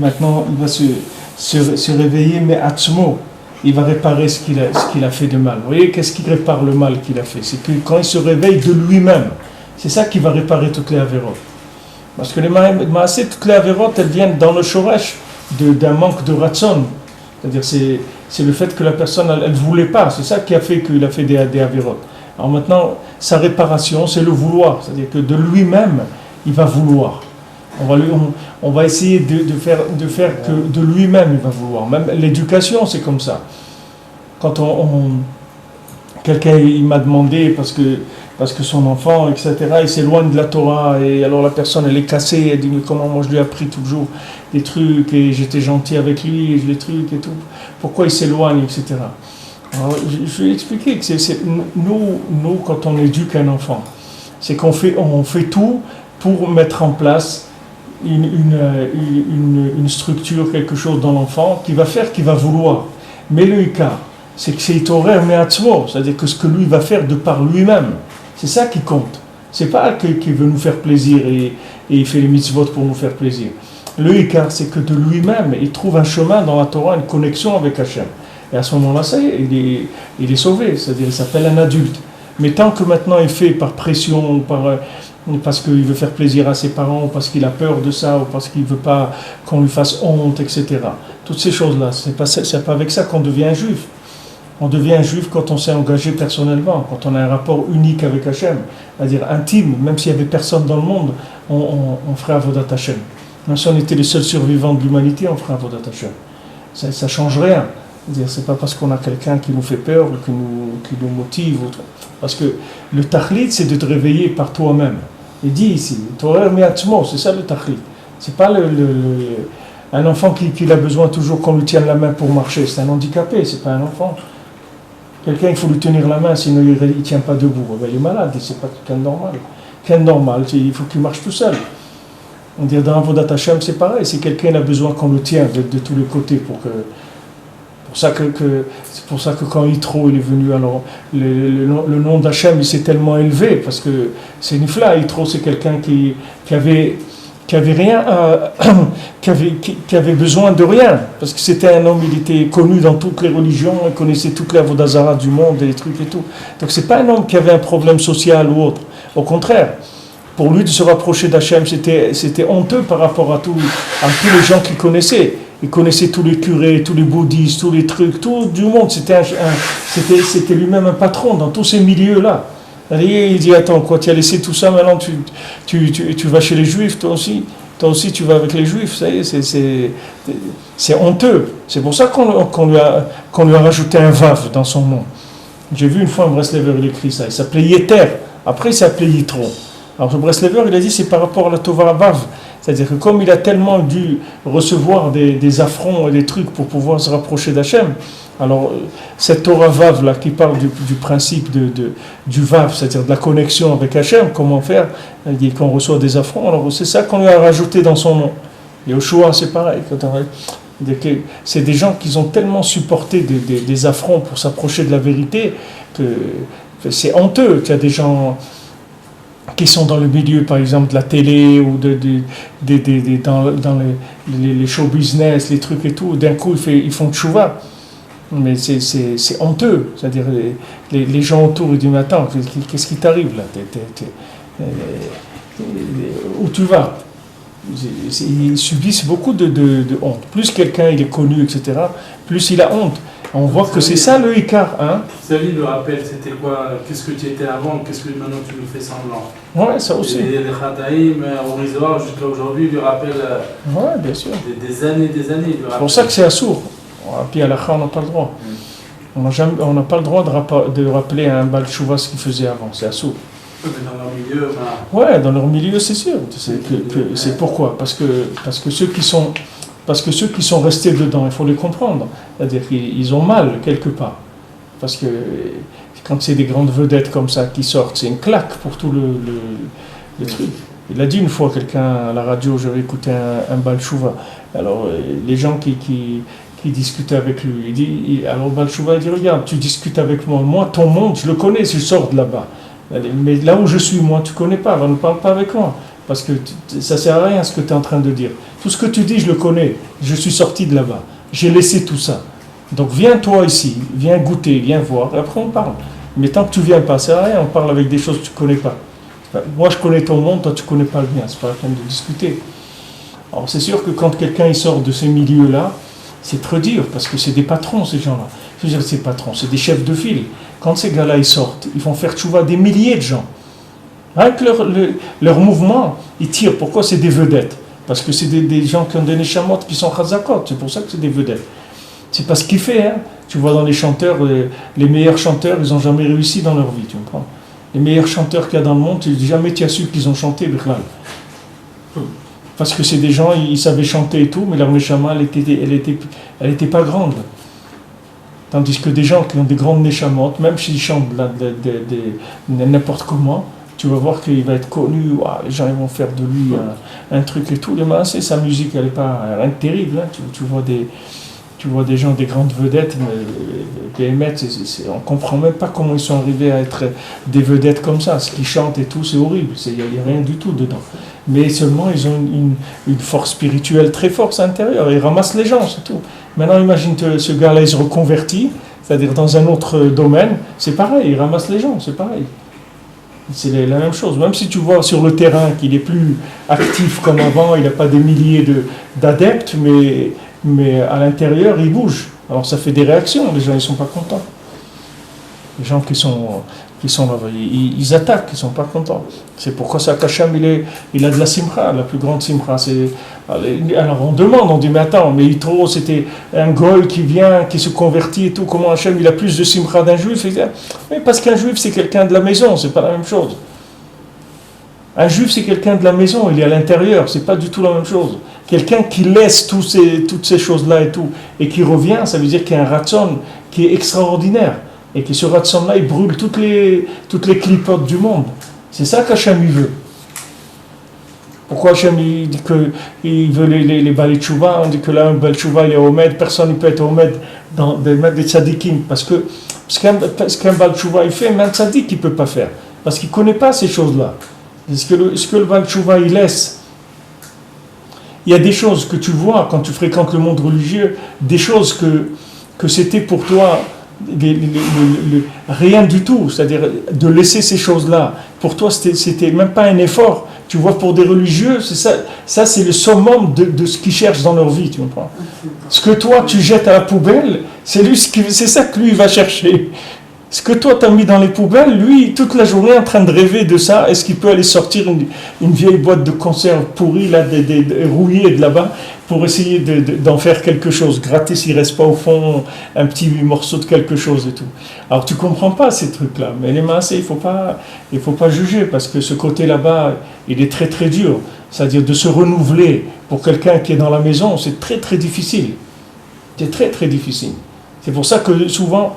maintenant, il va se réveiller, mais atzmo, il va réparer ce qu'il a fait de mal. Vous voyez, qu'est-ce qui répare le mal qu'il a fait? C'est que quand il se réveille de lui-même, c'est ça qui va réparer toutes les avérotes. Parce que les maasé, toutes les avérotes, elles viennent dans le shoresh d'un manque de ratson. C'est-à-dire, c'est le fait que la personne, elle ne voulait pas. C'est ça qui a fait qu'il a fait des avérotes. Alors maintenant, sa réparation, c'est le vouloir. C'est-à-dire que de lui-même, il va vouloir. On va essayer de faire que de lui-même, il va vouloir. Même l'éducation, c'est comme ça. Quand quelqu'un il m'a demandé, parce que son enfant, etc., il s'éloigne de la Torah, et alors la personne, elle est cassée, elle dit, mais comment moi je lui ai appris toujours des trucs, et j'étais gentil avec lui, et les trucs et tout, pourquoi il s'éloigne, etc. Alors, je vais expliquer que nous, quand on éduque un enfant, c'est qu'on fait tout pour mettre en place une structure, quelque chose dans l'enfant qui va faire, qui va vouloir. Mais le ikar, c'est que c'est horaire mais atzmo, c'est-à-dire que ce que lui va faire de par lui-même, c'est ça qui compte. C'est pas qu'il veut nous faire plaisir et il fait les mitzvot pour nous faire plaisir. Le ikar, c'est que de lui-même, il trouve un chemin dans la Torah, une connexion avec Hachem. Et à ce moment-là, ça y est, il est sauvé, c'est-à-dire il s'appelle un adulte. Mais tant que maintenant il fait par pression, parce qu'il veut faire plaisir à ses parents, ou parce qu'il a peur de ça, ou parce qu'il ne veut pas qu'on lui fasse honte, etc. Toutes ces choses-là, c'est pas avec ça qu'on devient un juif. On devient un juif quand on s'est engagé personnellement, quand on a un rapport unique avec Hachem, c'est-à-dire intime, même s'il n'y avait personne dans le monde, on ferait Avodat Hachem. Même si on était les seuls survivants de l'humanité, on ferait Avodat Hachem. Ça ne change rien. C'est pas parce qu'on a quelqu'un qui nous fait peur, qui nous motive. Parce que le tachlit, c'est de te réveiller par toi-même. Il dit ici, c'est ça le tachlit. C'est pas un enfant qui a besoin toujours qu'on lui tienne la main pour marcher. C'est un handicapé, c'est pas un enfant. Quelqu'un, il faut lui tenir la main, sinon il ne tient pas debout. Il est malade, c'est pas quelqu'un de normal. Quelqu'un de normal, il faut qu'il marche tout seul. On dirait dans Avodat Hashem, c'est pareil. Si quelqu'un a besoin qu'on le tienne de tous les côtés c'est pour ça que quand Yitro il est venu, alors le nom d'Hachem il s'est tellement élevé, parce que c'est Nifla. Yitro, c'est quelqu'un qui avait rien, qui avait besoin de rien, parce que c'était un homme, il était connu dans toutes les religions, il connaissait toutes les avodah zara du monde et les trucs et tout. Donc c'est pas un homme qui avait un problème social ou autre. Au contraire, pour lui de se rapprocher d'Hachem, c'était honteux par rapport à tous les gens qu'il connaissait. Il connaissait tous les curés, tous les bouddhistes, tous les trucs, tout du monde. C'était lui-même un patron dans tous ces milieux-là. Il dit, attends, quoi, tu as laissé tout ça, maintenant tu vas chez les juifs, toi aussi tu vas avec les juifs, ça y est, c'est honteux. C'est pour ça qu'on lui a rajouté un vav dans son nom. J'ai vu une fois un Breslever, il écrit ça, il s'appelait Yeter, après il s'appelait Yitro. Alors le Breslever, il a dit, c'est par rapport à la Tova Vav. C'est-à-dire que comme il a tellement dû recevoir des affronts et des trucs pour pouvoir se rapprocher d'Hachem, alors cette Torah Vav là qui parle du principe du Vav, c'est-à-dire de la connexion avec Hachem, comment faire, il dit qu'on reçoit des affronts, alors c'est ça qu'on lui a rajouté dans son nom. Et Yoshua, c'est pareil. C'est des gens qui ont tellement supporté des affronts pour s'approcher de la vérité que c'est honteux. Il y a des gens qui sont dans le milieu, par exemple, de la télé ou dans les show business, les trucs et tout, d'un coup, ils font tchouva. Mais c'est honteux. C'est-à-dire, les gens autour, ils disent, mais attends, qu'est-ce qui t'arrive là? Où tu vas? Ils subissent beaucoup de honte. Plus quelqu'un il est connu, etc., plus il a honte. On voit que c'est ça le ikar. Hein? Salut, le rappel, c'était quoi? Qu'est-ce que tu étais avant? Qu'est-ce que maintenant tu nous fais semblant? Ouais, ça aussi. Et les Khataïm, Orizoar, jusqu'à aujourd'hui, lui rappelle bien sûr. Des années. C'est pour ça que c'est assourd. Puis à la fin, on n'a pas le droit. On n'a pas le droit de rappeler à un Baal Tshuva ce qu'il faisait avant. C'est assourd. Mais dans leur milieu, ouais, dans leur milieu, c'est sûr. C'est pourquoi? Parce que ceux qui sont restés dedans, il faut les comprendre. C'est-à-dire qu'ils ont mal quelque part. Parce que quand c'est des grandes vedettes comme ça qui sortent, c'est une claque pour tout le truc. Il a dit une fois quelqu'un à la radio, j'avais écouté un Baal Tshuva. Alors les gens qui qui discutait avec lui. Alors Baal Tshuva dit, regarde, tu discutes avec moi, ton monde, je le connais, je sors de là-bas. Mais là où je suis, moi, tu ne connais pas, alors ne parle pas avec moi. Parce que ça ne sert à rien ce que tu es en train de dire. Tout ce que tu dis, je le connais. Je suis sorti de là-bas. J'ai laissé tout ça. Donc viens toi ici, viens goûter, viens voir, et après on parle. Mais tant que tu ne viens pas, ça ne sert à rien, on parle avec des choses que tu ne connais pas. Moi je connais ton monde, toi tu ne connais pas le mien, c'est pas la peine de discuter. Alors c'est sûr que quand quelqu'un il sort de ces milieux-là, c'est très dur, parce que c'est des patrons ces gens-là. Je veux dire, ces patrons, c'est des chefs de file. Quand ces gars-là ils sortent, ils vont faire tchouva des milliers de gens. Avec leur mouvement, ils tirent. Pourquoi? C'est des vedettes. Parce que c'est des gens qui ont des neshamot qui sont chazakot, c'est pour ça que c'est des vedettes. C'est pas ce qu'il fait, hein. Tu vois dans les chanteurs, les meilleurs chanteurs, ils n'ont jamais réussi dans leur vie, tu comprends? Les meilleurs chanteurs qu'il y a dans le monde, jamais tu as su qu'ils ont chanté, Bichlal. Parce que c'est des gens, ils savaient chanter et tout, mais leur neshama, elle était pas grande. Tandis que des gens qui ont des grandes neshamot, même s'ils chantent n'importe comment, tu vas voir qu'il va être connu, les gens ils vont faire de lui un truc et tout. Le massé, sa musique, elle n'est pas rien de terrible, hein. Tu vois des gens, des grandes vedettes, mais on ne comprend même pas comment ils sont arrivés à être des vedettes comme ça. Ce qu'ils chantent et tout, c'est horrible. Il n'y a rien du tout dedans. Mais seulement, ils ont une force spirituelle très forte à l'intérieur. Ils ramassent les gens, c'est tout. Maintenant, imagine ce gars-là, il se reconvertit, c'est-à-dire dans un autre domaine. C'est pareil, il ramasse les gens, c'est pareil. C'est la même chose. Même si tu vois sur le terrain qu'il est plus actif comme avant, il n'a pas des milliers d'adeptes, mais à l'intérieur, il bouge. Alors ça fait des réactions, les gens ils ne sont pas contents. Les gens qui sont là, ils attaquent, ils ne sont pas contents. C'est pourquoi ça qu'Hachem, il a de la simcha, la plus grande simcha. Alors on demande, on dit, mais attends, mais Yitro, c'était un goy qui vient, qui se convertit et tout, comment Hachem, il a plus de simcha d'un juif? Mais parce qu'un juif, c'est quelqu'un de la maison, c'est pas la même chose. Un juif, c'est quelqu'un de la maison, il est à l'intérieur, c'est pas du tout la même chose. Quelqu'un qui laisse toutes ces choses-là et tout, et qui revient, ça veut dire qu'il y a un ratson qui est extraordinaire, et que ce ratson-là, il brûle toutes les clipotes du monde. C'est ça qu'Hachem il veut. Pourquoi Hachem il dit qu'il veut les Baalei Tshuva? On dit que là, un Baal Tshuva, il est Omed, personne ne peut être Omed dans des tzadikim, parce qu'un Baal Tshuva il fait, mais un tzadik il ne peut pas faire, parce qu'il ne connaît pas ces choses-là. Ce que le Baal Tshuva il laisse, il y a des choses que tu vois quand tu fréquentes le monde religieux, des choses que c'était pour toi rien du tout, c'est-à-dire de laisser ces choses-là. Pour toi, c'était même pas un effort. Tu vois, pour des religieux, c'est ça c'est le summum de ce qu'ils cherchent dans leur vie, tu comprends? Ce que toi, tu jettes à la poubelle, c'est ça que lui, il va chercher. Ce que toi, tu as mis dans les poubelles, lui, toute la journée, en train de rêver de ça, est-ce qu'il peut aller sortir une vieille boîte de conserve pourrie, là, rouillée de là-bas, pour essayer d'en faire quelque chose, gratter s'il ne reste pas au fond un petit morceau de quelque chose et tout. Alors, tu ne comprends pas ces trucs-là, mais les massés, il ne faut pas juger, parce que ce côté là-bas, il est très très dur. C'est-à-dire de se renouveler pour quelqu'un qui est dans la maison, c'est très très difficile. C'est très très difficile. C'est pour ça que souvent,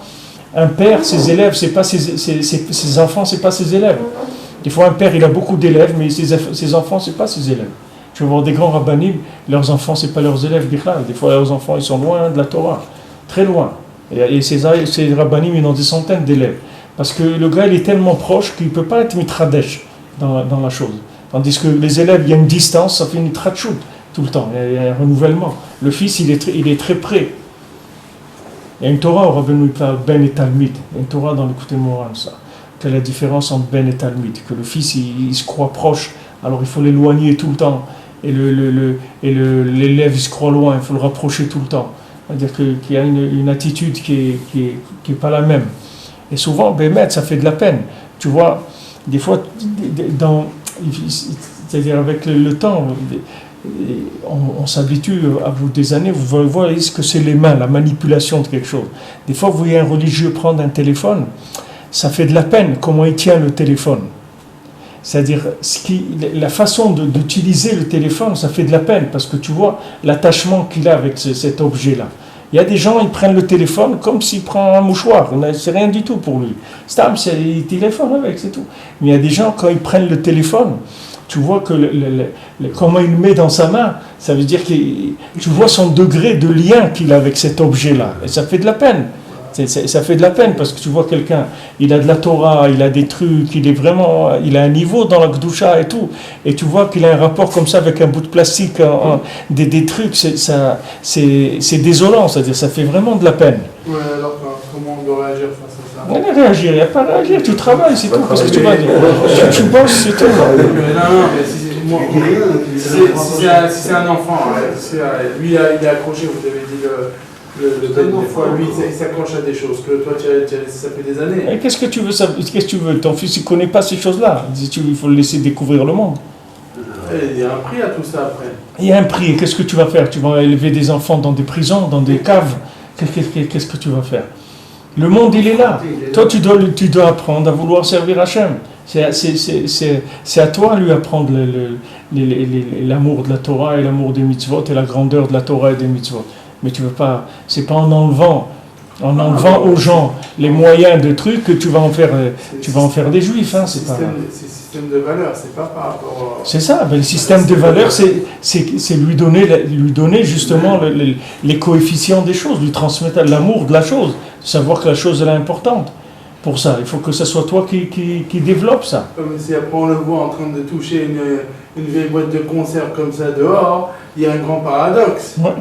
un père, ses élèves, c'est pas ses enfants, c'est pas ses élèves. Des fois, un père, il a beaucoup d'élèves, mais ses enfants, c'est pas ses élèves. Tu vas voir des grands rabbinim, leurs enfants, c'est pas leurs élèves, Bichlal. Des fois, leurs enfants, ils sont loin de la Torah, très loin. Et ces rabbinim, ils ont des centaines d'élèves. Parce que le gars, il est tellement proche qu'il peut pas être mitradesh dans la chose. Tandis que les élèves, il y a une distance, ça fait une tratchout tout le temps, il y a un renouvellement. Le fils, il est très près. Il y a une Torah, on revenu par Ben et Talmid. Il y a une Torah dans l'écouté Moran, ça. Quelle est la différence entre Ben et Talmid? Que le fils, il se croit proche, alors il faut l'éloigner tout le temps. Et l'élève, il se croit loin, il faut le rapprocher tout le temps. C'est-à-dire qu'il y a une attitude qui est pas la même. Et souvent, Bémet, ça fait de la peine. Tu vois, des fois, c'est-à-dire avec le temps, on s'habitue, à vous des années, vous voyez ce que c'est les mains, la manipulation de quelque chose. Des fois, vous voyez un religieux prendre un téléphone, ça fait de la peine comment il tient le téléphone. C'est-à-dire, la façon d'utiliser le téléphone, ça fait de la peine, parce que tu vois l'attachement qu'il a avec cet objet-là. Il y a des gens, ils prennent le téléphone comme s'ils prennent un mouchoir, c'est rien du tout pour lui. Il téléphone avec, c'est tout. Mais il y a des gens, quand ils prennent le téléphone, tu vois que comment il le met dans sa main, ça veut dire que tu vois son degré de lien qu'il a avec cet objet-là. Et ça fait de la peine. Ça fait de la peine parce que tu vois quelqu'un, il a de la Torah, il a des trucs, il a un niveau dans la Kedusha et tout, et tu vois qu'il a un rapport comme ça avec un bout de plastique, des trucs, c'est désolant, c'est-à-dire ça fait vraiment de la peine. Ouais, alors comment on doit réagir face à ça? Il n'y a pas à réagir, tu travailles, c'est tout, parce que tu vas dire, tu bosses, c'est tout. Si c'est un enfant, lui il est accroché, vous avez dit des fois, lui, il s'accroche à des choses que toi, ça fait des années. Et qu'est-ce que tu veux Ton fils, il ne connaît pas ces choses-là. Il faut le laisser découvrir le monde. Il y a un prix à tout ça après. Il y a un prix. Et qu'est-ce que tu vas faire? Tu vas élever des enfants dans des prisons, dans des caves. Qu'est-ce que tu vas faire? Le monde, il est là. Toi, tu dois apprendre à vouloir servir Hachem. C'est à toi de lui apprendre l'amour de la Torah et l'amour des mitzvot et la grandeur de la Torah et des mitzvot. Mais tu veux pas, c'est pas en enlevant aux gens les moyens de trucs que tu vas en faire des juifs. Hein, c'est système de valeurs, c'est pas par rapport. C'est ça, le système de valeurs, c'est lui donner justement les coefficients des choses, lui transmettre l'amour de la chose, savoir que la chose elle est importante. Pour ça, il faut que ce soit toi qui développe ça. Mais si après on le voit en train de toucher une vieille boîte de conserve comme ça dehors, il y a un grand paradoxe. Ouais.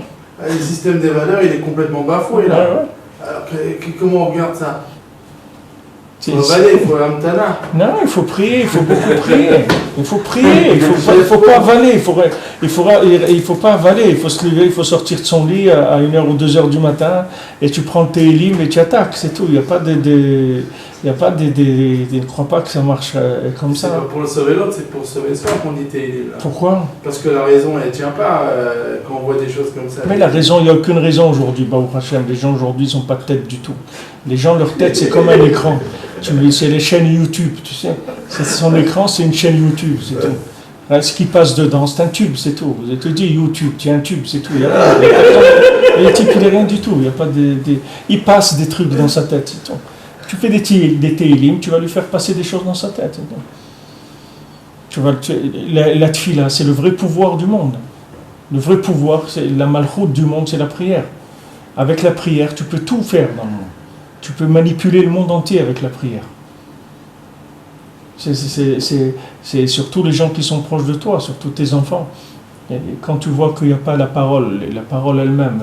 Le système des valeurs, il est complètement bafoué là. Ouais. Alors, comment on regarde ça? Il faut avaler, il faut l'amtana. Non, il faut prier, il faut beaucoup prier. Il faut prier, il faut pas avaler, il faut pas avaler, il faut se lever, il faut sortir de son lit à 1h ou 2h du matin et tu prends tes élimes et tu attaques, c'est tout. Il n'y a pas ne crois pas que ça marche comme ça. C'est pas pour le sauver l'autre, c'est pour sauver soi qu'on dit tes élimes. Pourquoi? Parce que la raison, elle tient pas quand on voit des choses comme ça. Mais la raison, il n'y a aucune raison aujourd'hui, Baruch Hashem. Les gens aujourd'hui, ils n'ont pas de tête du tout. Les gens, leur tête, c'est comme un écran. C'est les chaînes YouTube, tu sais. Son écran, c'est une chaîne YouTube, c'est tout. Ce qui passe dedans, c'est un tube, c'est tout. Vous te dit YouTube, tu as un tube, c'est tout. Il y a type, il n'y a rien du tout. Il y a pas il passe des trucs dans sa tête, c'est tout. Tu fais des télim, tu vas lui faire passer des choses dans sa tête. La tfila, c'est le vrai pouvoir du monde. Le vrai pouvoir, c'est la malchoute du monde, c'est la prière. Avec la prière, tu peux tout faire dans le monde. Tu peux manipuler le monde entier avec la prière. C'est surtout les gens qui sont proches de toi, surtout tes enfants. Et quand tu vois qu'il n'y a pas la parole elle-même,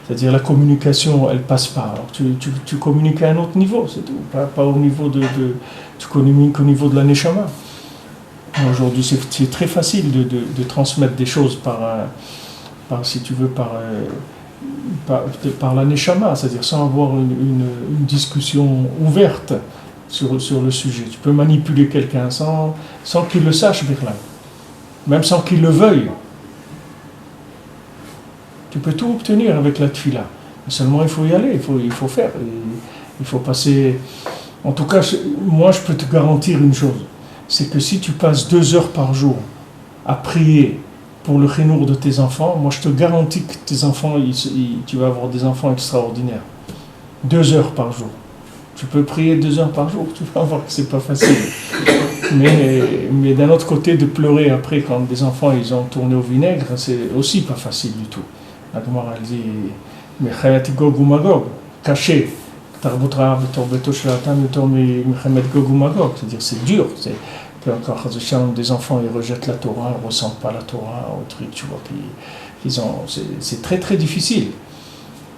c'est-à-dire la communication, elle ne passe pas. Alors tu communiques à un autre niveau, c'est tout. Pas au niveau tu communiques au niveau de la neshama. Aujourd'hui, c'est très facile de transmettre des choses par la neshama, c'est-à-dire sans avoir une discussion ouverte sur le sujet. Tu peux manipuler quelqu'un sans qu'il le sache, Birlam. Même sans qu'il le veuille. Tu peux tout obtenir avec la tfila. Mais seulement il faut y aller, il faut faire. Il faut passer... En tout cas, moi je peux te garantir une chose. C'est que si tu passes 2 heures par jour à prier pour le chinour de tes enfants, moi je te garantis que tes enfants, tu vas avoir des enfants extraordinaires. 2 heures par jour. Tu peux prier 2 heures par jour, tu vas voir que c'est pas facile. Mais d'un autre côté, de pleurer après quand des enfants ils ont tourné au vinaigre, c'est aussi pas facile du tout. La Gemara elle dit, mais chayati gog ou magog, caché, tarbutra betor beto shlatan betor mechemet gog ou magog, c'est-à-dire c'est dur. Encore des enfants ils rejettent la Torah, ils ressentent pas la Torah, au truc, tu vois, c'est très très difficile.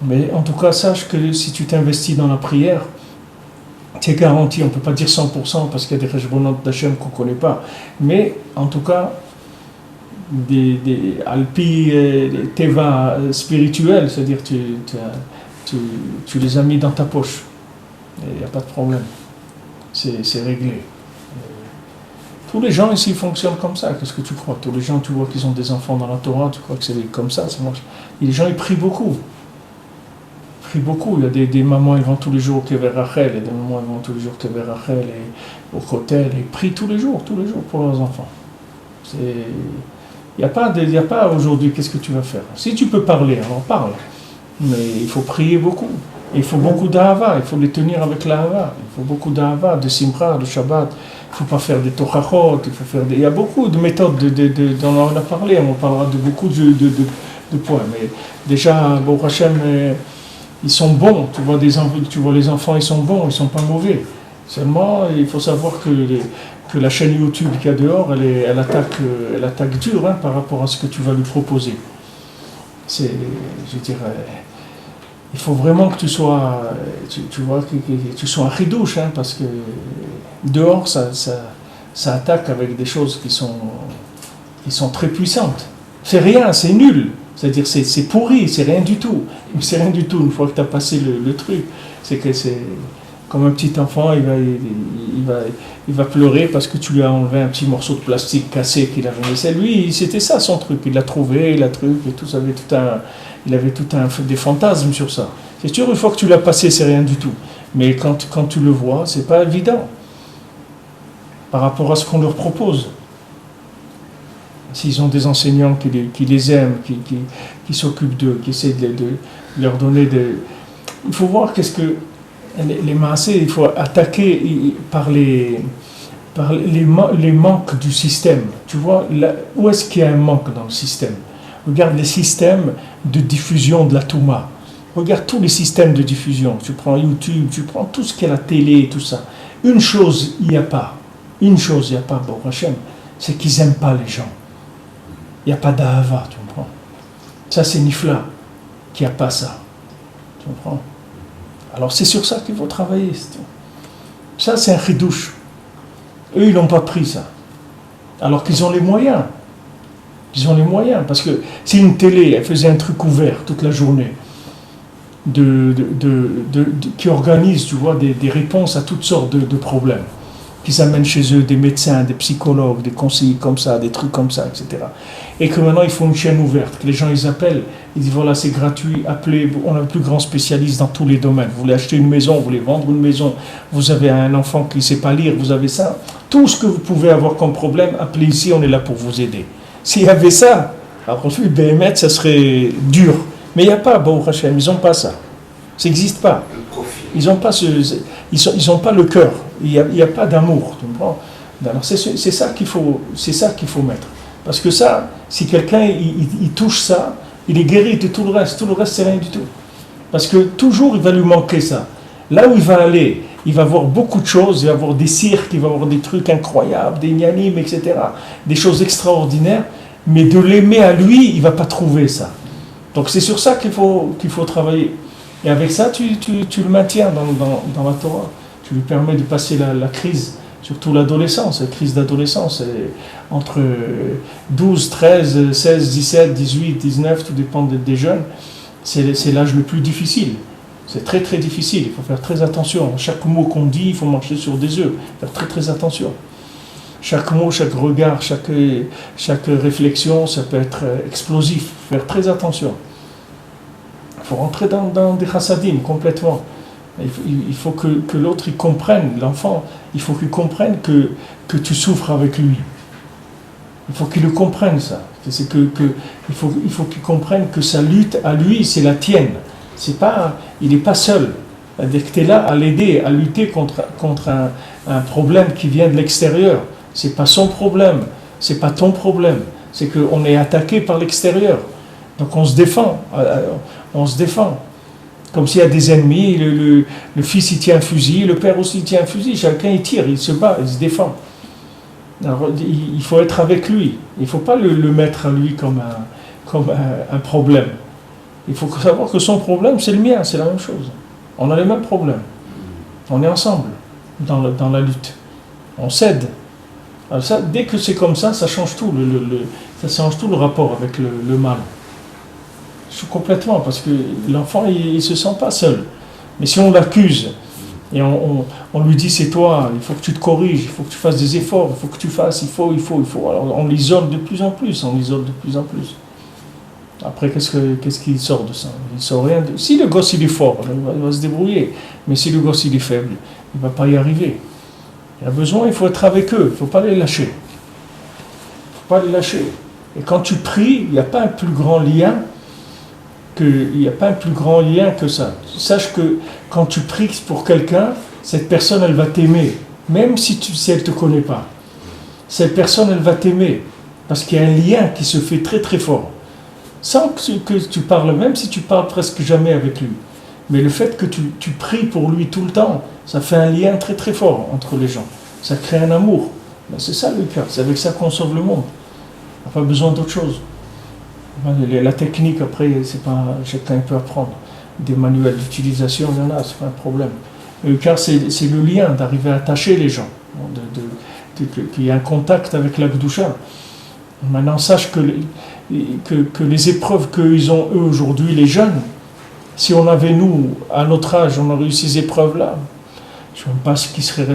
Mais en tout cas, sache que si tu t'investis dans la prière, tu es garanti, on ne peut pas dire 100% parce qu'il y a des rejbonot d'Hachem qu'on ne connaît pas, mais en tout cas, des alpi, des teva spirituels, c'est-à-dire tu les as mis dans ta poche, il n'y a pas de problème, c'est réglé. Tous les gens ici fonctionnent comme ça, qu'est-ce que tu crois? Tous les gens, tu vois qu'ils ont des enfants dans la Torah, tu crois que c'est comme ça marche. Et les gens, ils prient beaucoup. Beaucoup. Il y a des mamans, ils vont tous les jours au Kever Rachel, et des mamans, ils vont tous les jours au Kever Rachel et au Kotel, et ils prient tous les jours pour leurs enfants. Il n'y a pas aujourd'hui, qu'est-ce que tu vas faire? Si tu peux parler, alors parle. Mais il faut prier beaucoup. Et il faut beaucoup d'ahava, il faut les tenir avec l'ahava. Il faut beaucoup d'ahava, de simcha, de Shabbat. Il ne faut pas faire des tochachot, il y a beaucoup de méthodes dont on a parlé, on parlera de beaucoup de points. Mais déjà, bon, Hachem, ils sont bons, tu vois les enfants, ils sont bons, ils ne sont pas mauvais. Seulement, il faut savoir que la chaîne YouTube qu'il y a dehors, elle attaque dur par rapport à ce que tu vas lui proposer. Je dirais, il faut vraiment que tu sois, que tu sois un chidouche, parce que dehors, ça attaque avec des choses qui sont très puissantes. C'est rien, c'est nul. C'est-à-dire, c'est pourri, c'est rien du tout. C'est rien du tout une fois que tu as passé le truc. C'est que c'est comme un petit enfant, il va pleurer parce que tu lui as enlevé un petit morceau de plastique cassé qu'il avait laissé. Lui, c'était ça son truc. Il l'a trouvé, et tout, il avait des fantasmes sur ça. C'est sûr, une fois que tu l'as passé, c'est rien du tout. Mais quand tu le vois, c'est pas évident par rapport à ce qu'on leur propose. S'ils ont des enseignants qui les aiment, qui s'occupent d'eux, qui essaient de leur donner des... Il faut voir qu'est-ce que les maasés, il faut attaquer par les manques du système. Tu vois, où est-ce qu'il y a un manque dans le système? Regarde les systèmes de diffusion de la Touma. Regarde tous les systèmes de diffusion. Tu prends YouTube, tu prends tout ce qui est la télé, tout ça. Une chose, il n'y a pas. Bon Hachem, c'est qu'ils n'aiment pas les gens. Il n'y a pas d'ahava, tu comprends? Ça, c'est Nifla qui n'a pas ça. Tu comprends? Alors, c'est sur ça qu'il faut travailler. Ça, c'est un chidouche. Eux, ils n'ont pas pris ça. Alors qu'ils ont les moyens. Parce que si une télé, elle faisait un truc ouvert toute la journée, qui organise, tu vois, des réponses à toutes sortes de problèmes, qu'ils amènent chez eux des médecins, des psychologues, des conseillers comme ça, des trucs comme ça, etc. Et que maintenant, ils font une chaîne ouverte, que les gens, ils appellent, ils disent, voilà, c'est gratuit, appelez, on a le plus grand spécialiste dans tous les domaines. Vous voulez acheter une maison, vous voulez vendre une maison, vous avez un enfant qui ne sait pas lire, vous avez ça. Tout ce que vous pouvez avoir comme problème, appelez ici, on est là pour vous aider. S'il y avait ça, alors ensuite, BMF, ça serait dur. Mais il n'y a pas, bon, Hachem, ils n'ont pas ça. Ça n'existe pas. Ils n'ont pas le cœur. Il n'y a pas d'amour. Tu comprends? Alors c'est ça qu'il faut mettre. Parce que ça, si quelqu'un il touche ça, il est guéri de tout le reste. Tout le reste, c'est rien du tout. Parce que toujours, il va lui manquer ça. Là où il va aller, il va voir beaucoup de choses. Il va voir des cirques, il va voir des trucs incroyables, des nianimes, etc. Des choses extraordinaires. Mais de l'aimer à lui, il ne va pas trouver ça. Donc c'est sur ça qu'il faut travailler. Et avec ça, tu le maintiens dans la Torah. Tu lui permets de passer la crise, surtout l'adolescence, la crise d'adolescence. Entre 12, 13, 16, 17, 18, 19, tout dépend des jeunes. C'est l'âge le plus difficile. C'est très très difficile, il faut faire très attention. Chaque mot qu'on dit, il faut marcher sur des œufs. Faire très très attention. Chaque mot, chaque regard, chaque réflexion, ça peut être explosif. Faire très attention. Il faut rentrer dans des chassadim complètement. Il faut que l'autre il comprenne, l'enfant, il faut qu'il comprenne que tu souffres avec lui. Il faut qu'il le comprenne ça. Il faut qu'il comprenne que sa lutte à lui, c'est la tienne. Il n'est pas seul. C'est-à-dire que tu es là à l'aider, à lutter contre un problème qui vient de l'extérieur. Ce n'est pas son problème, ce n'est pas ton problème. C'est qu'on est attaqué par l'extérieur. Donc on se défend. Comme s'il y a des ennemis, le fils il tient un fusil, le père aussi il tient un fusil, chacun il tire, il se bat, il se défend. Alors il faut être avec lui, il ne faut pas le mettre à lui comme un problème. Il faut savoir que son problème c'est le mien, c'est la même chose. On a les mêmes problèmes. On est ensemble dans la lutte. On s'aide. Alors ça, dès que c'est comme ça change tout, ça change tout le rapport avec le mal. Complètement, parce que l'enfant il se sent pas seul. Mais si on l'accuse et on lui dit c'est toi, il faut que tu te corriges, il faut que tu fasses des efforts, il faut que tu fasses, il faut. Alors on l'isole de plus en plus, Après qu'est-ce qui sort de ça? Il sort rien. Si le gosse il est fort, il va se débrouiller. Mais si le gosse il est faible, il va pas y arriver. Il a besoin, il faut être avec eux, il faut pas les lâcher. Et quand tu pries, il n'y a pas un plus grand lien que ça. Sache que quand tu pries pour quelqu'un, cette personne, elle va t'aimer. même si elle ne te connaît pas. Cette personne, elle va t'aimer, parce qu'il y a un lien qui se fait très très fort. Sans que tu parles, même si tu parles presque jamais avec lui. Mais le fait que tu pries pour lui tout le temps, ça fait un lien très très fort entre les gens. Ça crée un amour. Ben, c'est ça le cœur, c'est avec ça qu'on sauve le monde. On n'a pas besoin d'autre chose. La technique, après, c'est pas, chacun peut apprendre. Des manuels d'utilisation, il y en a, c'est pas un problème. Mais le cœur, c'est le lien, d'arriver à attacher les gens, qu'il y ait un contact avec la Gdoucha. Maintenant, sache que les épreuves qu'ils ont eux aujourd'hui, les jeunes, si on avait nous, à notre âge, on aurait eu ces épreuves-là, je ne sais pas ce qui serait resté.